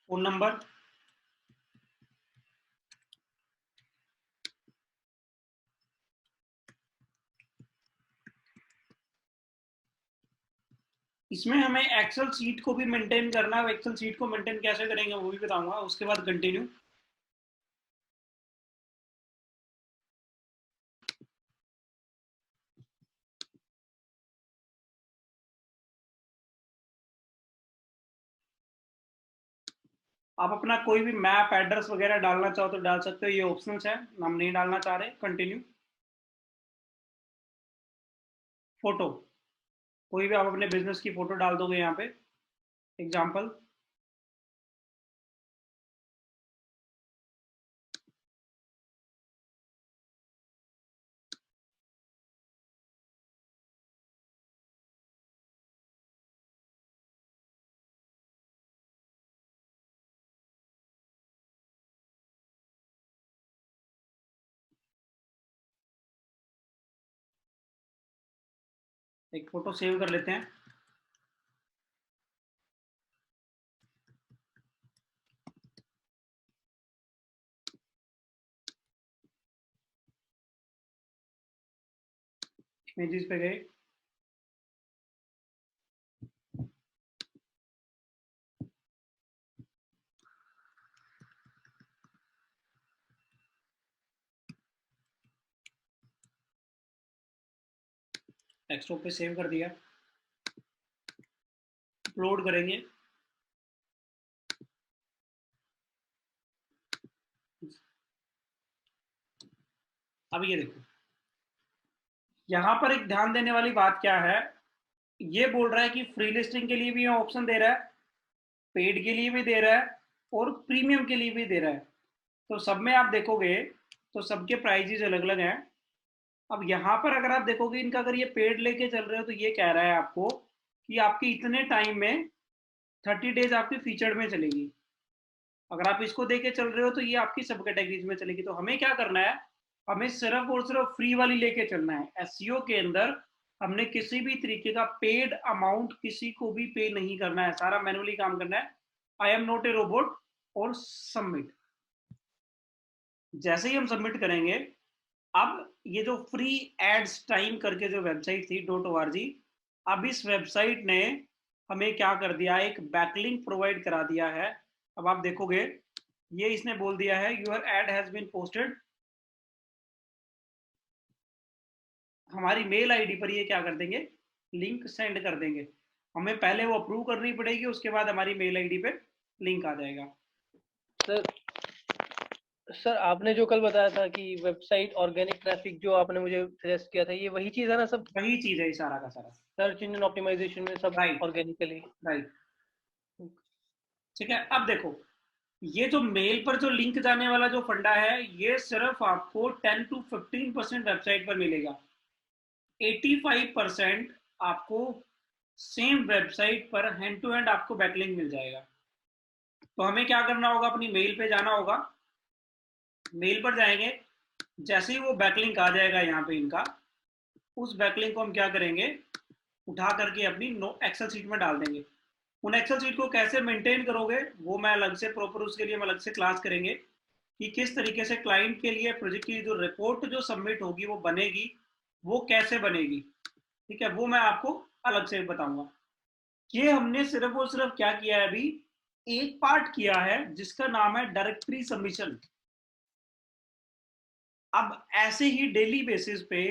phone number, इसमें हमें एक्सेल सीट को भी मेंटेन करना है। एक्सेल सीट को मेंटेन कैसे करेंगे वो भी बताऊंगा, उसके बाद कंटिन्यू। आप अपना कोई भी मैप, एड्रेस वगैरह डालना चाहो तो डाल सकते हो, ये ऑप्शंस है, हम नहीं डालना चाह रहे, कंटिन्यू। फोटो, कोई भी आप अपने बिजनेस की फोटो डाल दोगे यहाँ पे, एग्जाम्पल। एक फोटो सेव कर लेते हैं। इमेजेस पे गए, डेस्कटॉप पे सेव कर दिया, अपलोड करेंगे। अब ये देखो, यहाँ पर एक ध्यान देने वाली बात क्या है, ये बोल रहा है कि फ्री लिस्टिंग के लिए भी ऑप्शन दे रहा है, पेड के लिए भी दे रहा है और प्रीमियम के लिए भी दे रहा है। तो सब में आप देखोगे तो सबके प्राइजेज अलग अलग हैं। अब यहाँ पर अगर आप देखोगे इनका, अगर ये पेड लेके चल रहे हो तो ये कह रहा है आपको कि आपकी इतने टाइम में 30 डेज आपकी फीचर्ड में चलेगी। अगर आप इसको देके चल रहे हो तो ये आपकी सब कैटेगरीज में चलेगी। तो हमें क्या करना है, हमें सिर्फ और सिर्फ फ्री वाली लेके चलना है। एसईओ के अंदर हमने किसी भी तरीके का पेड अमाउंट किसी को भी पे नहीं करना है, सारा मैनुअली काम करना है। I am not a robot और सबमिट। जैसे ही हम सबमिट करेंगे, अब ये जो फ्री एड्स टाइम करके जो वेबसाइट थी .org, अब इस वेबसाइट ने हमें क्या कर दिया, एक बैकलिंक प्रोवाइड करा दिया है। अब आप देखोगे ये इसने बोल दिया है your ad has been posted, हमारी मेल आईडी पर ये क्या कर देंगे, लिंक सेंड कर देंगे। हमें पहले वो अप्रूव करनी पड़ेगी, उसके बाद हमारी मेल आईडी पे लिंक आ जाएगा। सर आपने जो कल बताया था कि वेबसाइट ऑर्गेनिक ट्रैफिक जो आपने मुझे सजेस्ट किया था, ये वही चीज है ना सब? वही चीज है सारा का सारा, सर्च इंजन ऑप्टिमाइजेशन में सब Right. ऑर्गेनिकली। राइट, ठीक है। अब देखो ये जो मेल पर जो लिंक जाने वाला जो फंडा है, ये सिर्फ आपको 10 to 15% वेबसाइट पर मिलेगा। 85% आपको सेम वेबसाइट पर हैंड टू हैंड आपको बैकलिंक मिल जाएगा। तो हमें क्या करना होगा, अपनी मेल पे जाना होगा, मेल पर जाएंगे, जैसे ही वो बैकलिंक आ जाएगा यहाँ पे इनका, उस बैकलिंक को हम क्या करेंगे, उठा करके अपनी एक्सेल शीट में डाल देंगे। उन एक्सेल शीट को कैसे मेंटेन करोगे वो मैं अलग से प्रॉपर, उसके लिए हम अलग से क्लास करेंगे कि किस तरीके से क्लाइंट के लिए प्रोजेक्ट की जो रिपोर्ट जो सबमिट होगी वो बनेगी, वो कैसे बनेगी, ठीक है, वो मैं आपको अलग से बताऊंगा। ये हमने सिर्फ और सिर्फ क्या किया है, अभी एक पार्ट किया है जिसका नाम है डायरेक्टरी सबमिशन। अब ऐसे ही डेली बेसिस पे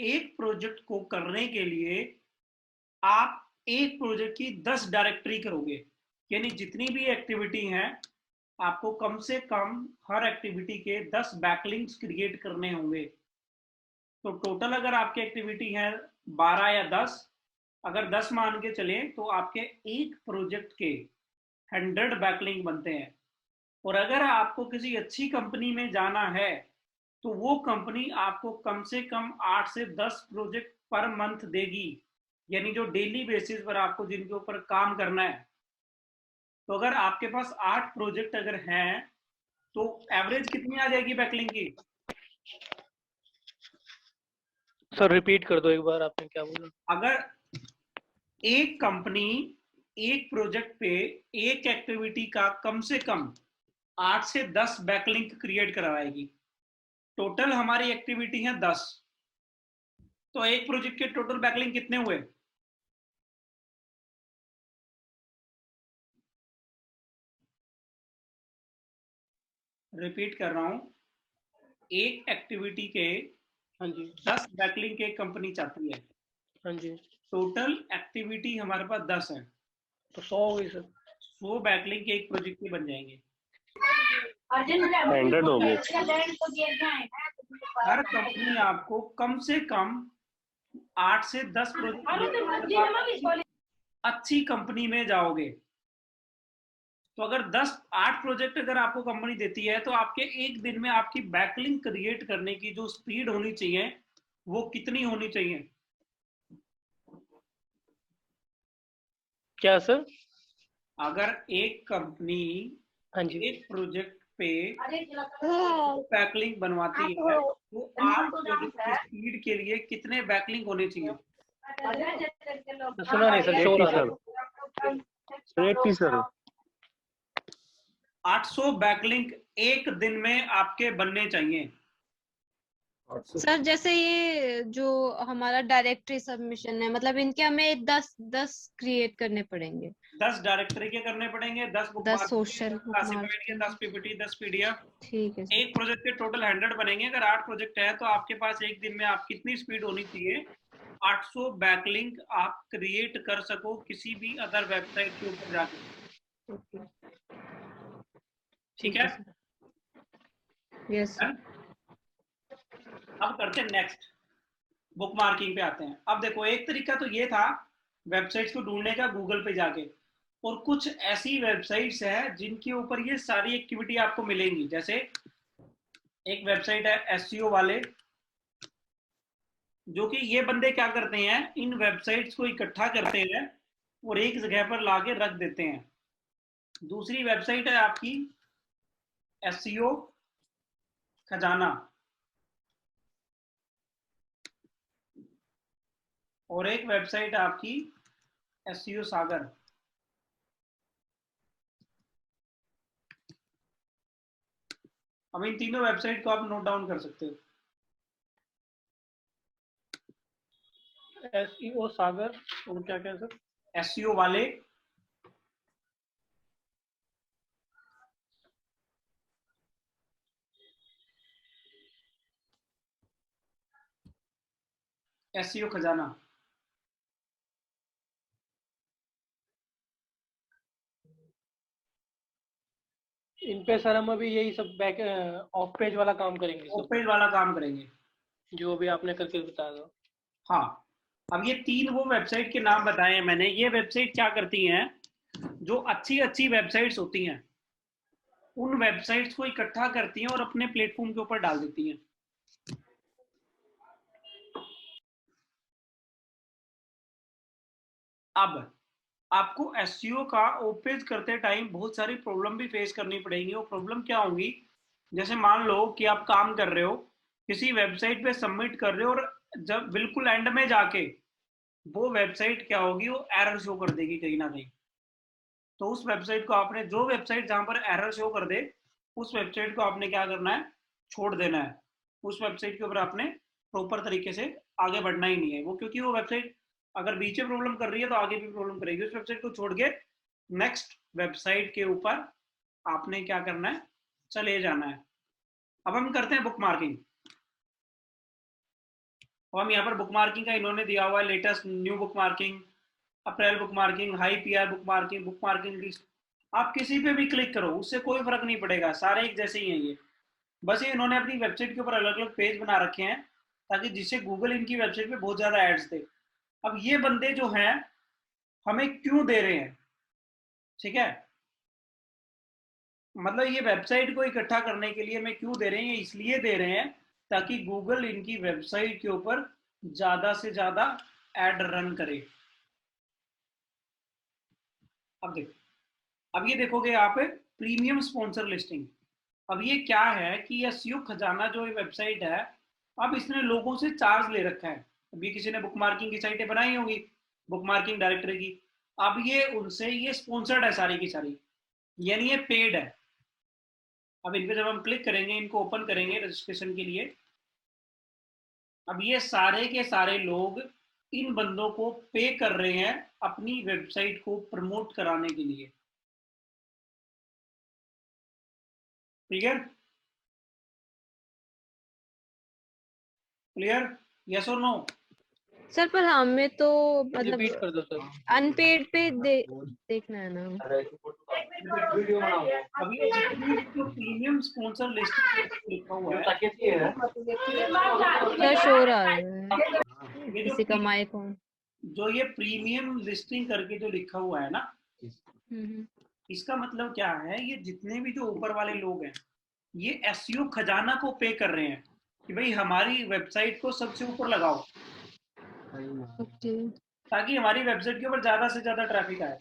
एक प्रोजेक्ट को करने के लिए आप एक प्रोजेक्ट की 10 डायरेक्टरी करोगे, यानी जितनी भी एक्टिविटी हैं आपको कम से कम हर एक्टिविटी के 10 बैकलिंक्स क्रिएट करने होंगे। तो टोटल अगर आपकी एक्टिविटी है 12 या 10, अगर 10 मान के चले तो आपके एक प्रोजेक्ट के 100 बैकलिंक बनते हैं। और अगर आपको किसी अच्छी कंपनी में जाना है तो वो कंपनी आपको कम से कम 8 से 10 प्रोजेक्ट पर मंथ देगी, यानी जो डेली बेसिस पर आपको जिनके ऊपर काम करना है। तो अगर आपके पास 8 प्रोजेक्ट अगर हैं तो एवरेज कितनी आ जाएगी बैकलिंक की? सर रिपीट कर दो एक बार, आपने क्या बोला? अगर एक कंपनी एक प्रोजेक्ट पे एक एक्टिविटी का कम से कम 8 से 10 बैकलिंक क्रिएट करवाएगी, टोटल हमारी एक्टिविटी है 10, तो एक प्रोजेक्ट के टोटल बैकलिंक कितने हुए? रिपीट कर रहा हूं, एक एक्टिविटी के हाँ जी 10 बैकलिंक एक कंपनी चाहती है, हाँ जी, टोटल एक्टिविटी हमारे पास 10 है, तो 100 हो गई सर। 100 बैकलिंक एक प्रोजेक्ट के बन जाएंगे। 100 हो गए। हर कंपनी आपको कम से कम 8 से 10 प्रोजेक्ट, अच्छी कंपनी में जाओगे तो अगर 8 प्रोजेक्ट अगर आपको कंपनी देती है तो आपके एक दिन में आपकी बैकलिंक क्रिएट करने की जो स्पीड होनी चाहिए वो कितनी होनी चाहिए? क्या सर? अगर एक कंपनी हाँ जी, एक प्रोजेक्ट पे बैकलिंक बनवाती है तो आप प्रोजेक्ट की स्पीड के लिए कितने बैकलिंक होने चाहिए? सुना नहीं सर, शोर आ रहा है। 80 सर। 800 बैकलिंक एक दिन में आपके बनने चाहिए। सर जैसे ये जो हमारा डायरेक्टरी सबमिशन है, मतलब इनके हमें 10 क्रिएट करने पड़ेंगे। 10 डायरेक्टरी के करने पड़ेंगे, 10 10 social क्लासिफाइड के, 10 पीपीटी, 10 पीडीएफ। ठीक है सर। एक प्रोजेक्ट के टोटल 100 बनेंगे। अगर 8 प्रोजेक्ट है तो आपके पास एक दिन में आप कितनी स्पीड होनी चाहिए? 800 बैकलिंक आप क्रिएट कर सको किसी भी अदर वेबसाइट के ऊपर जाकर। ठीक है? Yes sir. अब करते हैं नेक्स्ट, बुक मार्किंग पे आते हैं। अब देखो एक तरीका तो ये था वेबसाइट्स को ढूंढने का गूगल पे जाके, और कुछ ऐसी वेबसाइट्स है जिनके ऊपर ये सारी एक्टिविटी आपको मिलेंगी। जैसे एक वेबसाइट है एसईओ वाले, जो कि ये बंदे क्या करते हैं, इन वेबसाइट्स को इकट्ठा करते हैं और एक जगह पर लाके रख देते हैं। दूसरी वेबसाइट है आपकी एसईओ खजाना, और एक वेबसाइट है आपकी एसईओ सागर। अब इन तीनों वेबसाइट को आप नोट डाउन कर सकते हो। एसईओ सागर और क्या क्या सर? एसईओ वाले, एसईओ खजाना। इन पे सर हम अभी यही सब बैक ऑफ पेज वाला काम करेंगे, ऑफ सब पेज वाला काम करेंगे जो भी आपने करके बता दो। हाँ, अब ये 3 वो वेबसाइट के नाम बताए हैं मैंने। ये वेबसाइट क्या करती हैं, जो अच्छी अच्छी वेबसाइट्स होती हैं उन वेबसाइट्स को इकट्ठा करती हैं और अपने प्लेटफॉर्म के ऊपर डाल देती हैं। अब आपको एसईओ का ओपेज करते टाइम बहुत सारी प्रॉब्लम भी फेस करनी पड़ेगी। वो प्रॉब्लम क्या होंगी, जैसे मान लो कि आप काम कर रहे हो, किसी वेबसाइट पे सबमिट कर रहे हो और जब बिल्कुल एंड में जाके वो वेबसाइट क्या होगी, वो एरर शो कर देगी कहीं ना कहीं। तो उस वेबसाइट को आपने, जो वेबसाइट जहां पर एरर शो कर दे, उस वेबसाइट को आपने क्या करना है, छोड़ देना है। उस वेबसाइट के ऊपर आपने प्रॉपर तरीके से आगे बढ़ना ही नहीं है। वो क्योंकि वो वेबसाइट अगर बीच में प्रॉब्लम कर रही है तो आगे भी प्रॉब्लम करेगी। उस वेबसाइट को छोड़ के नेक्स्ट वेबसाइट के ऊपर आपने क्या करना है, चले जाना है। अब हम करते हैं बुक मार्किंग। अब हम यहाँ पर बुक मार्किंग का इन्होंने दिया हुआ है latest new book marking, April book marking, high PR book marking list. आप किसी पे भी क्लिक करो, उससे कोई फर्क नहीं पड़ेगा, सारे एक जैसे ही हैं ये। बस ये इन्होंने अपनी वेबसाइट के ऊपर अलग अलग पेज बना रखे हैं ताकि जिससे गूगल इनकी वेबसाइट पे बहुत ज्यादा एड्स दे। अब ये बंदे जो हैं हमें क्यों दे रहे हैं, ठीक है, मतलब ये वेबसाइट को इकट्ठा करने के लिए हमें क्यों दे रहे हैं, इसलिए दे रहे हैं ताकि गूगल इनकी वेबसाइट के ऊपर ज्यादा से ज्यादा एड रन करे। अब देखो, अब ये देखोगे आप प्रीमियम स्पॉन्सर लिस्टिंग। अब ये क्या है कि एसईओ खजाना जो वेबसाइट है, अब इसने लोगों से चार्ज ले रखा है। अभी किसी ने बुक मार्किंग की साइटें बनाई होंगी, बुक मार्किंग डायरेक्टरी की, अब ये उनसे ये स्पॉन्सर्ड है सारी की सारी, यानी ये पेड है। अब इन पे जब हम क्लिक करेंगे, इनको ओपन करेंगे रजिस्ट्रेशन के लिए, अब ये सारे के सारे लोग इन बंदों को पे कर रहे हैं अपनी वेबसाइट को प्रमोट कराने के लिए। क्लियर क्लियर, यस और नो? सर पर हमें तो मतलब रिपीट कर दो सर। अनपेड पे देखना है ना। अभी ये जो प्रीमियम स्पॉन्सर लिस्ट लिखा हुआ है, क्या शोर आ रहा है, ये किसी का माइक ऑन। जो ये प्रीमियम लिस्टिंग करके जो लिखा हुआ है ना, इसका मतलब क्या है, ये जितने भी जो ऊपर वाले लोग हैं ये एसईओ खजाना को पे कर रहे हैं कि भाई हमारी वेबसाइट को सबसे ऊपर लगाओ, ताकि हमारी वेबसाइट के ऊपर ज्यादा से ज्यादा ट्रैफिक आए।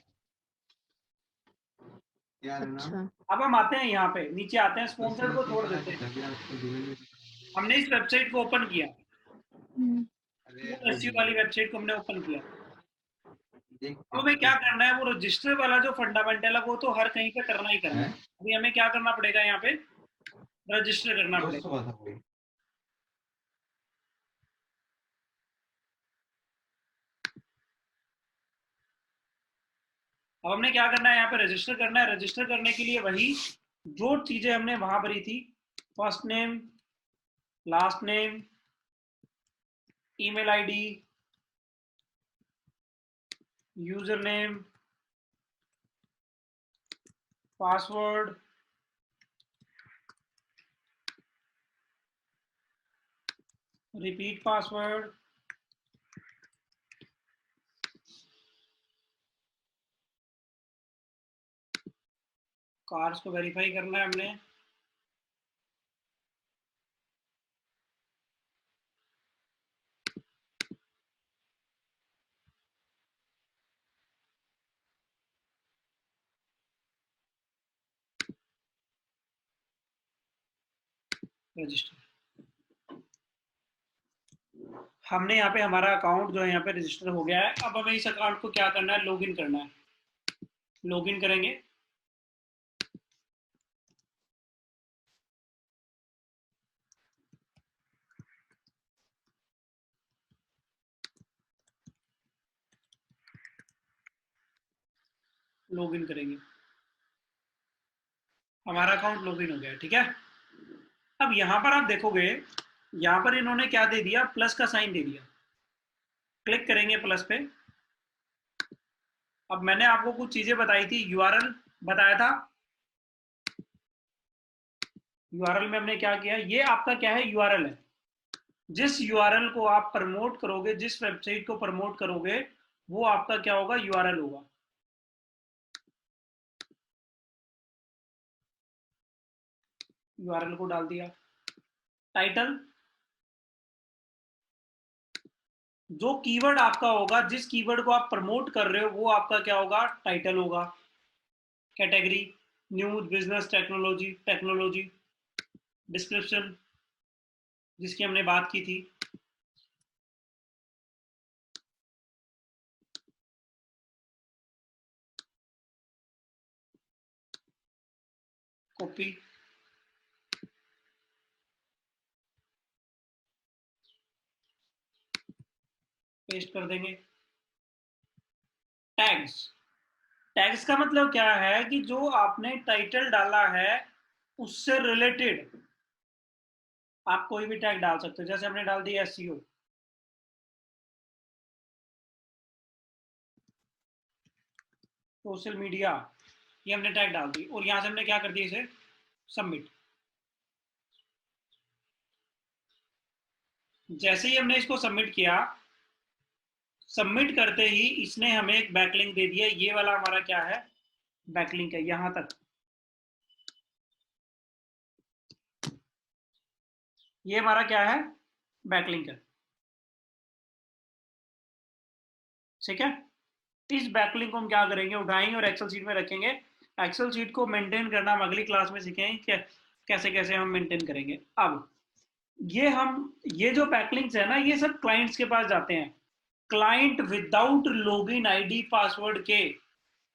अच्छा। अब हम आते हैं यहाँ पे, नीचे आते हैं, स्पॉन्सर्ड को छोड़ देते हैं। हमने इस वेबसाइट को ओपन किया, एसईओ वाली वेबसाइट को हमने ओपन किया, तो हमें क्या करना है, वो रजिस्टर वाला जो फंडामेंटल है वो तो हर कहीं पे करना ही करना है। अभी हमें क्या करना पड़ेगा, यहाँ पे रजिस्टर करना पड़ेगा। अब हमने क्या करना है, यहाँ पे रजिस्टर करना है। रजिस्टर करने के लिए वही जो चीजें हमने वहां भरी थी, first name, last name, email ID, user name, password, repeat password, cards को वेरीफाई करना है हमने, रजिस्टर। हमने यहाँ पे हमारा अकाउंट जो है यहाँ पे रजिस्टर हो गया है। अब हमें इस अकाउंट को क्या करना है, लॉगिन करना है। लॉगिन करेंगे, लॉगिन करेंगे, हमारा अकाउंट लॉगिन हो गया, ठीक है। अब यहाँ पर आप देखोगे, यहाँ पर इन्होंने क्या दे दिया, प्लस का साइन दे दिया। क्लिक करेंगे प्लस पे। अब मैंने आपको कुछ चीजें बताई थी, यूआरएल बताया था। यूआरएल में हमने क्या किया, ये आपका क्या है, यूआरएल है। जिस यूआरएल को आप प्रमोट करोगे, जिस वेबसाइट को प्रमोट करोगे, वो आपका क्या होगा, यूआरएल होगा। यूआरएल को डाल दिया। टाइटल, जो कीवर्ड आपका होगा, जिस कीवर्ड को आप प्रमोट कर रहे हो, वो आपका क्या होगा, टाइटल होगा। Category, news, business, technology, technology. Description, जिसकी हमने बात की थी। कॉपी, पेस्ट कर देंगे। टैग्स, टैग्स का मतलब क्या है कि जो आपने टाइटल डाला है उससे रिलेटेड आप कोई भी टैग डाल सकते हो। जैसे हमने डाल दिया एसईओ, सोशल मीडिया, ये हमने टैग डाल दी और यहां से हमने क्या कर दिया, इसे सबमिट। जैसे ही हमने इसको सबमिट किया, सबमिट करते ही इसने हमें एक बैकलिंक दे दिया। ये वाला हमारा क्या है, बैकलिंक है, यहां तक। ये हमारा क्या है, बैकलिंक है। ठीक है, इस बैकलिंक को हम क्या करेंगे, उठाएंगे और एक्सेल शीट में रखेंगे। एक्सेल शीट को मेंटेन करना हम अगली क्लास में सीखेंगे कैसे कैसे हम मेंटेन करेंगे। अब ये जो बैकलिंक्स है ना, ये सब क्लाइंट्स के पास जाते हैं। Client without login ID password के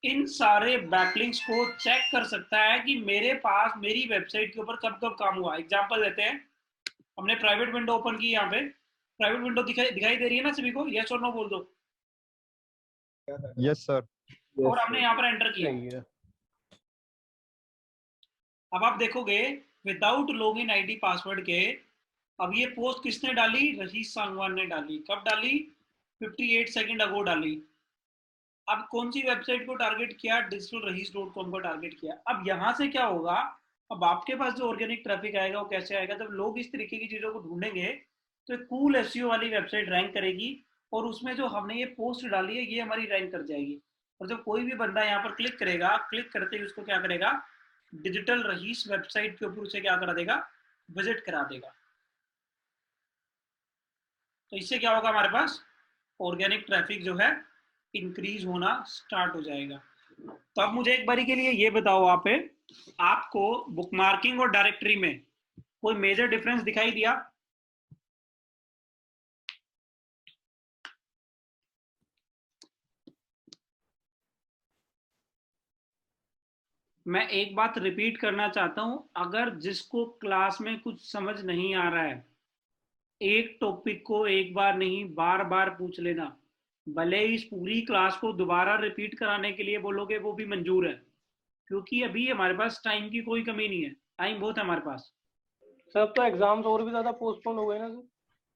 इन सारे बैकलिंक्स को चेक कर सकता है कि मेरे पास मेरी वेबसाइट के ऊपर कब कब काम हुआ। एग्जांपल देते हैं, हमने प्राइवेट विंडो ओपन की, यहाँ पे प्राइवेट विंडो दिखाई दे रही है ना सभी को, यस और नो बोल दो। Yes sir. और हमने यहाँ पर एंटर किया। अब आप देखोगे विदाउट लॉगिन आईडी पासवर्ड के, अब ये पोस्ट किसने डाली, रशीद सांगवान ने डाली। कब डाली, 58 सेकंड अगो डाली। अब कौन सी वेबसाइट को टारगेट किया, digitalrahis.com को टारगेट किया। अब यहाँ से क्या होगा, अब आपके पास जो ऑर्गेनिक ट्रैफिक आएगा वो कैसे आएगा, जब लोग इस तरीके की चीजों को ढूंढेंगे तो एक कूल एसईओ वाली वेबसाइट रैंक करेगी और उसमें जो हमने ये पोस्ट डाली है ये हमारी रैंक कर जाएगी। और जब कोई भी बंदा यहाँ पर क्लिक करेगा, क्लिक करते ही उसको क्या करेगा, डिजिटल रहीस वेबसाइट के ऊपर उसे क्या करा देगा, विजिट करा देगा। तो इससे क्या होगा, हमारे पास ऑर्गेनिक ट्रैफिक जो है इंक्रीज होना स्टार्ट हो जाएगा। तो अब मुझे एक बारी के लिए ये बताओ, आपको बुकमार्किंग और डायरेक्टरी में कोई मेजर डिफरेंस दिखाई दिया? मैं एक बात रिपीट करना चाहता हूं, अगर जिसको क्लास में कुछ समझ नहीं आ रहा है, एक टॉपिक को एक बार नहीं बार बार पूछ लेना। भले इस पूरी क्लास को दोबारा रिपीट कराने के लिए बोलोगे वो भी मंजूर है, क्योंकि अभी हमारे पास टाइम की कोई कमी नहीं है, टाइम बहुत है हमारे पास। सर तो एग्जाम्स और भी ज्यादा पोस्टपोन हो गए ना सर।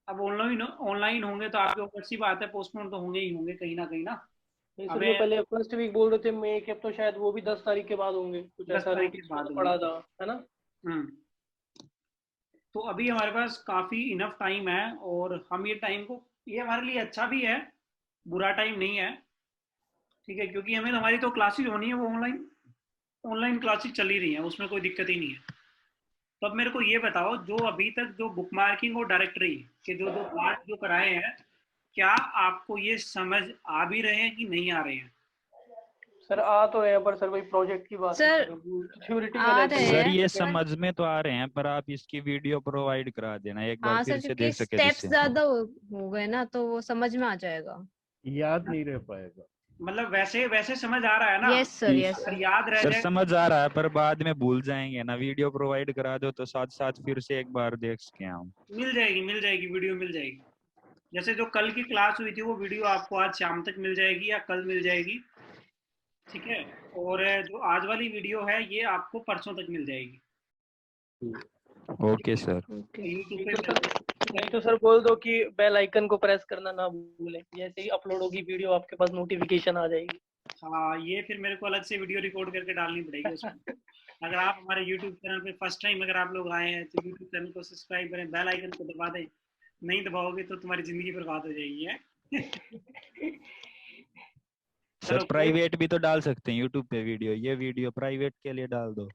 अब ऑनलाइन होंगे तो आपके ऊपर सी बात है, पोस्टपोन तो होंगे ही होंगे कहीं ना कहीं ना। सर जो पहले फर्स्ट वीक बोल रहे थे मई के, अब तो शायद वो भी 10 तारीख के बाद होंगे, कुछ ऐसा पड़ा था, है ना। तो अभी हमारे पास काफी इनफ टाइम है और हम ये टाइम को, ये हमारे लिए अच्छा भी है, बुरा टाइम नहीं है, ठीक है, क्योंकि हमें हमारी तो क्लासेज होनी है, वो ऑनलाइन क्लासेज चल ही रही है, उसमें कोई दिक्कत ही नहीं है। तो अब मेरे को ये बताओ, जो अभी तक जो बुकमार्किंग और डायरेक्टरी के जो पार्ट जो कराए हैं, क्या आपको ये समझ आ भी रहे हैं कि नहीं आ रहे हैं? सर आ तो है, पर सर वही प्रोजेक्ट की बात सर सर ये समझ में तो आ रहे हैं, पर आप इसकी वीडियो प्रोवाइड करा देना एक बार, फिर से देख सके। स्टेप्स ज्यादा हो गए ना तो वो समझ में आ जाएगा, याद नहीं रह पाएगा। मतलब वैसे समझ आ रहा है ना? यस सर, यस सर, याद रह सर जाए। समझ आ रहा है, पर बाद में भूल जाएंगे ना, वीडियो प्रोवाइड करा दो तो साथ साथ फिर से एक बार देख सके हम। मिल जाएगी वीडियो मिल जाएगी। जैसे जो कल की क्लास हुई थी वो वीडियो आपको आज शाम तक मिल जाएगी या कल मिल जाएगी, ठीक है। और जो आज वाली वीडियो है ये आपको परसों तक मिल जाएगी। Okay sir. यूट्यूब पे नहीं तो सर बोल दो कि बेल आइकन को प्रेस करना ना भूलें, जैसे ही अपलोड होगी वीडियो आपके पास नोटिफिकेशन आ जाएगी। हाँ, ये फिर मेरे को अलग से वीडियो रिकॉर्ड करके डालनी पड़ेगी उसमें। अगर आप हमारे YouTube चैनल पे फर्स्ट टाइम अगर आप लोग आए हैं तो YouTube चैनल को सब्सक्राइब करें, बेल आइकन को दबा दें। नहीं दबाओगे तो तुम्हारी जिंदगी बर्बाद हो जाएगी है। सर प्राइवेट भी तो डाल सकते हैं YouTube पे वीडियो, ये वीडियो प्राइवेट के लिए डाल दो।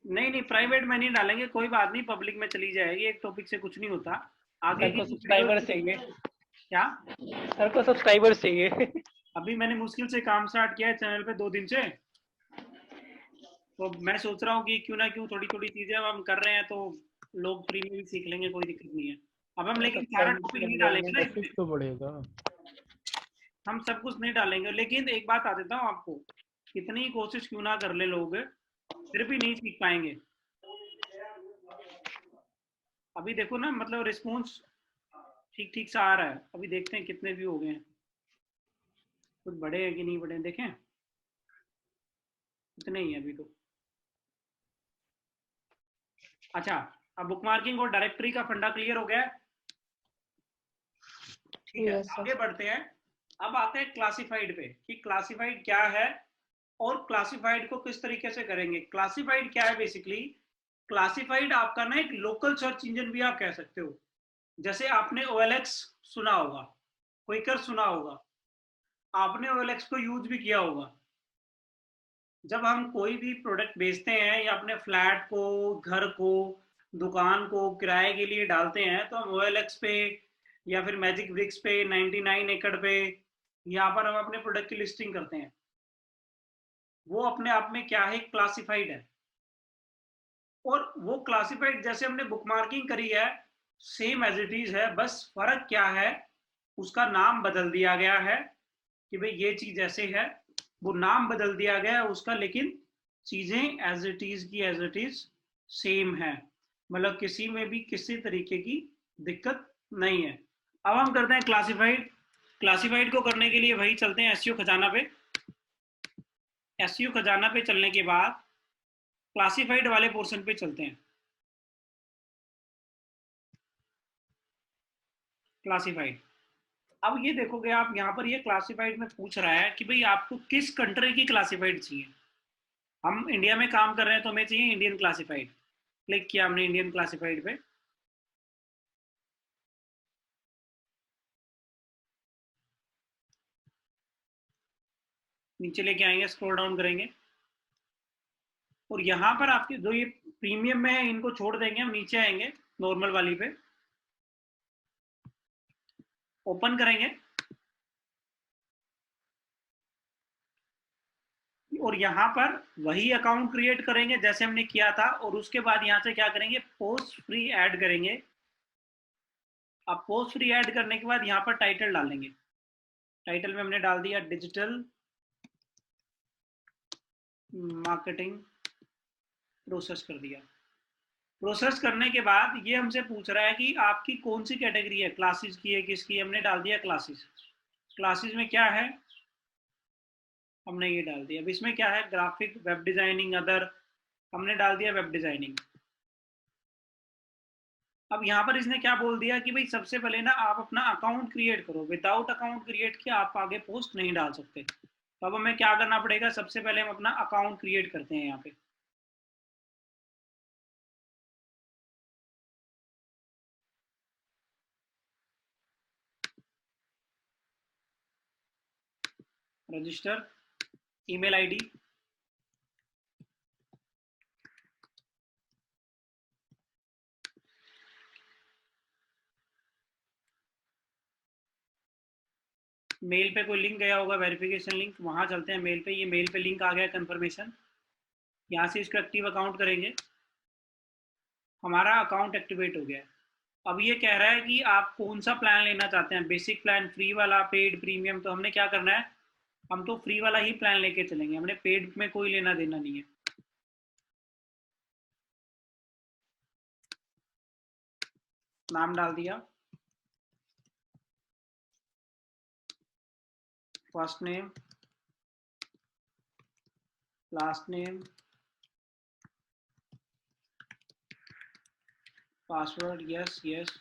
नहीं प्राइवेट में नहीं डालेंगे, कोई बात नहीं, पब्लिक में चली जाएगी, एक टॉपिक से कुछ नहीं होता। आगे की सब्सक्राइबर चाहिए क्या? सर को सब्सक्राइबर चाहिए। अभी मैंने मुश्किल से काम स्टार्ट किया है चैनल पे 2 दिन से, तो मैं सोच रहा हूँ कि क्यों ना क्यों थोड़ी थोड़ी चीजें अब हम कर रहे हैं तो लोग फ्री में भी सीख लेंगे, कोई दिक्कत नहीं है। अब हम लेकिन सारा टॉपिक नहीं डालेंगे ना, टॉपिक तो बढ़ेगा, हम सब कुछ नहीं डालेंगे। लेकिन एक बात आ देता हूँ आपको, कितनी कोशिश क्यों ना कर ले लोग, फिर भी नहीं सीख पाएंगे। अभी देखो ना, मतलब रिस्पॉन्स ठीक ठीक सा आ रहा है, अभी देखते हैं कितने व्यू हो गए हैं, कुछ बड़े हैं कि नहीं बड़े, देखें इतने ही है अभी तो। अच्छा, अब बुकमार्किंग और डायरेक्टरी का फंडा क्लियर हो गया है, ठीक है। आगे बढ़ते हैं, अब आते हैं क्लासिफाइड पे कि क्लासिफाइड क्या है और क्लासिफाइड को किस तरीके से करेंगे। क्लासिफाइड क्या है? बेसिकली क्लासिफाइड आपका ना एक लोकल सर्च इंजन भी आप कह सकते हो। जैसे आपने OLX सुना होगा, क्विकर सुना होगा, आपने OLX को यूज भी किया होगा। जब हम कोई भी प्रोडक्ट बेचते हैं या अपने फ्लैट को, घर को, दुकान को किराए के लिए डालते हैं तो हम OLX पे या फिर मैजिक ब्रिक्स पे, 99 एकड़ पे, यहाँ पर हम अपने प्रोडक्ट की लिस्टिंग करते हैं। वो अपने आप में क्या है? क्लासिफाइड है। और वो क्लासिफाइड जैसे हमने बुकमार्किंग करी है, सेम एज इट इज है, बस फर्क क्या है, उसका नाम बदल दिया गया है कि भाई ये चीज ऐसे है, वो नाम बदल दिया गया है उसका, लेकिन चीजें एज इट इज की एज इट इज सेम है, मतलब किसी में भी किसी तरीके की दिक्कत नहीं है। अब हम करते हैं क्लासिफाइड। क्लासिफाइड को करने के लिए वही चलते हैं एसईओ खजाना पे। एसईओ खजाना पे चलने के बाद क्लासिफाइड वाले पोर्शन पे चलते हैं। क्लासिफाइड, अब ये देखोगे आप यहाँ पर, ये क्लासिफाइड में पूछ रहा है कि भाई आपको किस कंट्री की क्लासिफाइड चाहिए। हम इंडिया में काम कर रहे हैं तो हमें चाहिए इंडियन क्लासिफाइड। क्लिक किया हमने इंडियन क्लासिफाइड पे, नीचे लेके आएंगे, स्क्रॉल डाउन करेंगे और यहाँ पर आपके जो ये प्रीमियम में है इनको छोड़ देंगे, हम नीचे आएंगे नॉर्मल वाली पे, ओपन करेंगे और यहाँ पर वही अकाउंट क्रिएट करेंगे जैसे हमने किया था। और उसके बाद यहाँ से क्या करेंगे? पोस्ट फ्री ऐड करेंगे। अब पोस्ट फ्री ऐड करने के बाद यहाँ पर टाइटल डालेंगे। टाइटल में हमने डाल दिया डिजिटल मार्केटिंग, प्रोसेस कर दिया। प्रोसेस करने के बाद ये हमसे पूछ रहा है कि आपकी कौन सी कैटेगरी है, क्लासेस की है, किसकी? हमने डाल दिया क्लासेस। क्लासेस में क्या है? हमने ये डाल दिया। अब इसमें क्या है? ग्राफिक, वेब डिजाइनिंग, अदर, हमने डाल दिया वेब डिजाइनिंग। अब यहाँ पर इसने क्या बोल दिया कि भाई सबसे पहले ना आप अपना अकाउंट क्रिएट करो, विदाउट अकाउंट क्रिएट किया आप आगे पोस्ट नहीं डाल सकते। तो अब हमें क्या करना पड़ेगा? सबसे पहले हम अपना अकाउंट क्रिएट करते हैं यहाँ पे। रजिस्टर ईमेल आईडी, मेल पे कोई लिंक गया होगा, वेरिफिकेशन लिंक, वहां चलते हैं मेल पे। ये मेल पे लिंक आ गया कंफर्मेशन, यहाँ से इसको एक्टिव अकाउंट करेंगे, हमारा अकाउंट एक्टिवेट हो गया है। अब ये कह रहा है कि आप कौन सा प्लान लेना चाहते हैं, बेसिक प्लान, फ्री वाला, पेड, प्रीमियम। तो हमने क्या करना है? हम तो फ्री वाला ही प्लान लेके चलेंगे, हमने पेड में कोई लेना देना नहीं है। नाम डाल दिया, first name, last name, password, yes yes,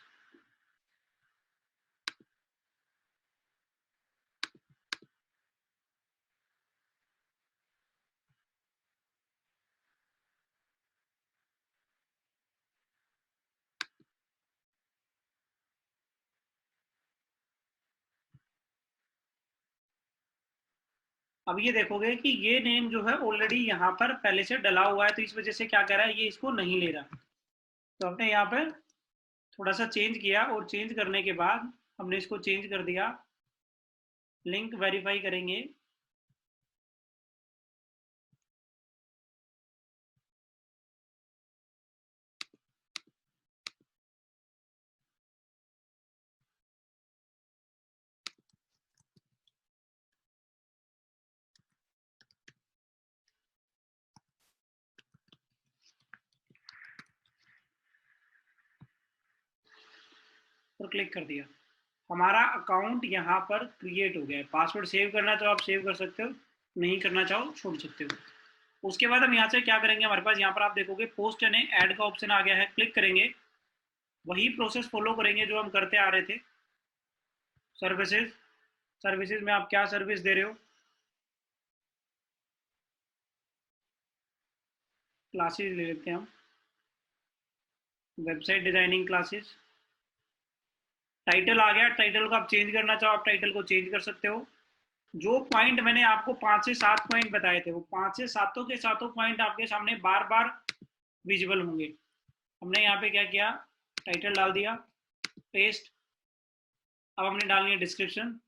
अब ये देखोगे कि ये नेम जो है ऑलरेडी यहाँ पर पहले से डला हुआ है, तो इस वजह से क्या कर रहा है, ये इसको नहीं ले रहा। तो हमने यहाँ पर थोड़ा सा चेंज किया, और चेंज करने के बाद हमने इसको चेंज कर दिया। लिंक वेरीफाई करेंगे, और क्लिक कर दिया। हमारा अकाउंट यहाँ पर क्रिएट हो गया है। पासवर्ड सेव करना चाहो आप सेव कर सकते हो, नहीं करना चाहो छोड़ सकते हो। उसके बाद हम यहाँ से क्या करेंगे, हमारे पास यहाँ पर आप देखोगे पोस्ट एंड ऐड का ऑप्शन आ गया है, क्लिक करेंगे। वही प्रोसेस फॉलो करेंगे जो हम करते आ रहे थे। सर्विसेज, सर्विसेज में आप क्या सर्विस दे रहे हो, क्लासेस ले लेते हैं हम, वेबसाइट डिजाइनिंग क्लासेस। टाइटल आ गया, टाइटल को आप चेंज करना चाहो आप टाइटल को चेंज कर सकते हो। जो पॉइंट मैंने आपको 5 से 7 पॉइंट बताए थे, वो 5 से 7 के 7 पॉइंट आपके सामने बार बार विजिबल होंगे। हमने यहाँ पे क्या किया, टाइटल डाल दिया, पेस्ट। अब हमने डालनी है डिस्क्रिप्शन।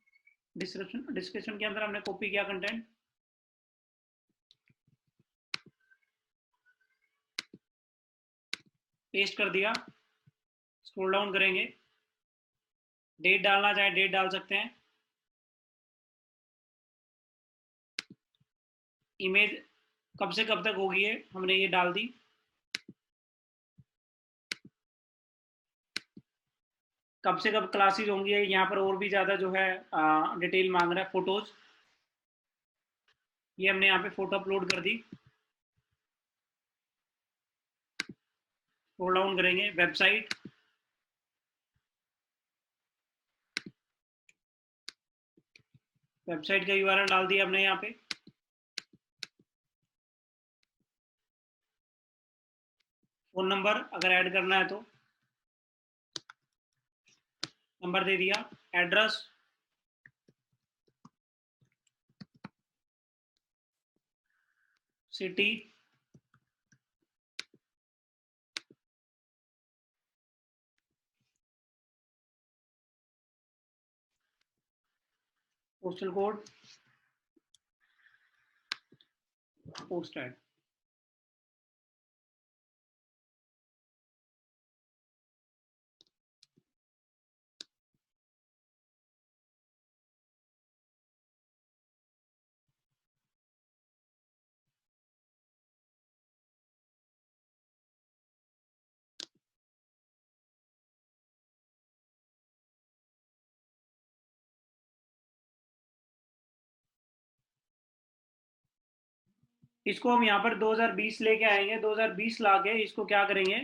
डिस्क्रिप्शन के अंदर हमने कॉपी किया कंटेंट, पेस्ट कर दिया। स्क्रॉल डाउन करेंगे, डेट डालना चाहे डेट डाल सकते हैं। इमेज कब से कब तक होगी है, हमने ये डाल दी। कब से कब क्लासेस होंगी है, यहाँ पर और भी ज़्यादा जो है डिटेल मांग रहा है। फोटोज, ये हमने यहाँ पे फोटो अपलोड कर दी। स्क्रॉल डाउन करेंगे, वेबसाइट, वेबसाइट का यूआरएल डाल दिया हमने यहाँ पे। फोन नंबर अगर ऐड करना है तो नंबर दे दिया। Address, city, postal code, post add. इसको हम यहाँ पर 2020 लेके आएंगे। 2020 लाके इसको क्या करेंगे,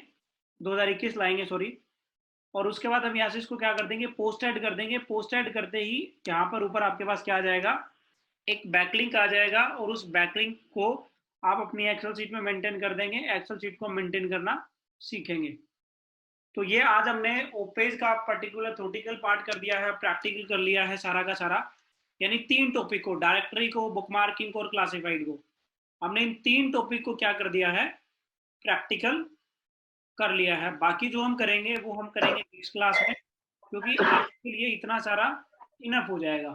2021 लाएंगे सॉरी। और उसके बाद हम यहाँ से इसको क्या कर देंगे, पोस्ट ऐड कर देंगे। पोस्ट ऐड करते ही यहाँ पर ऊपर आपके पास क्या आ जाएगा, एक बैकलिंक आ जाएगा, और उस बैकलिंक को आप अपनी एक्सेल शीट में मेंटेन कर देंगे। एक्सेल शीट को मेंटेन करना सीखेंगे। तो ये आज हमने ओपेज का पर्टिकुलर थ्योरेटिकल पार्ट कर दिया है, प्रैक्टिकल कर लिया है सारा का सारा। यानी 3 टॉपिक को, डायरेक्टरी को, बुकमार्किंग को और क्लासिफाइड को, हमने इन 3 टॉपिक को क्या कर दिया है, प्रैक्टिकल कर लिया है। बाकी जो हम करेंगे वो हम करेंगे नेक्स्ट क्लास में, क्योंकि आपके लिए इतना सारा इनफ हो जाएगा।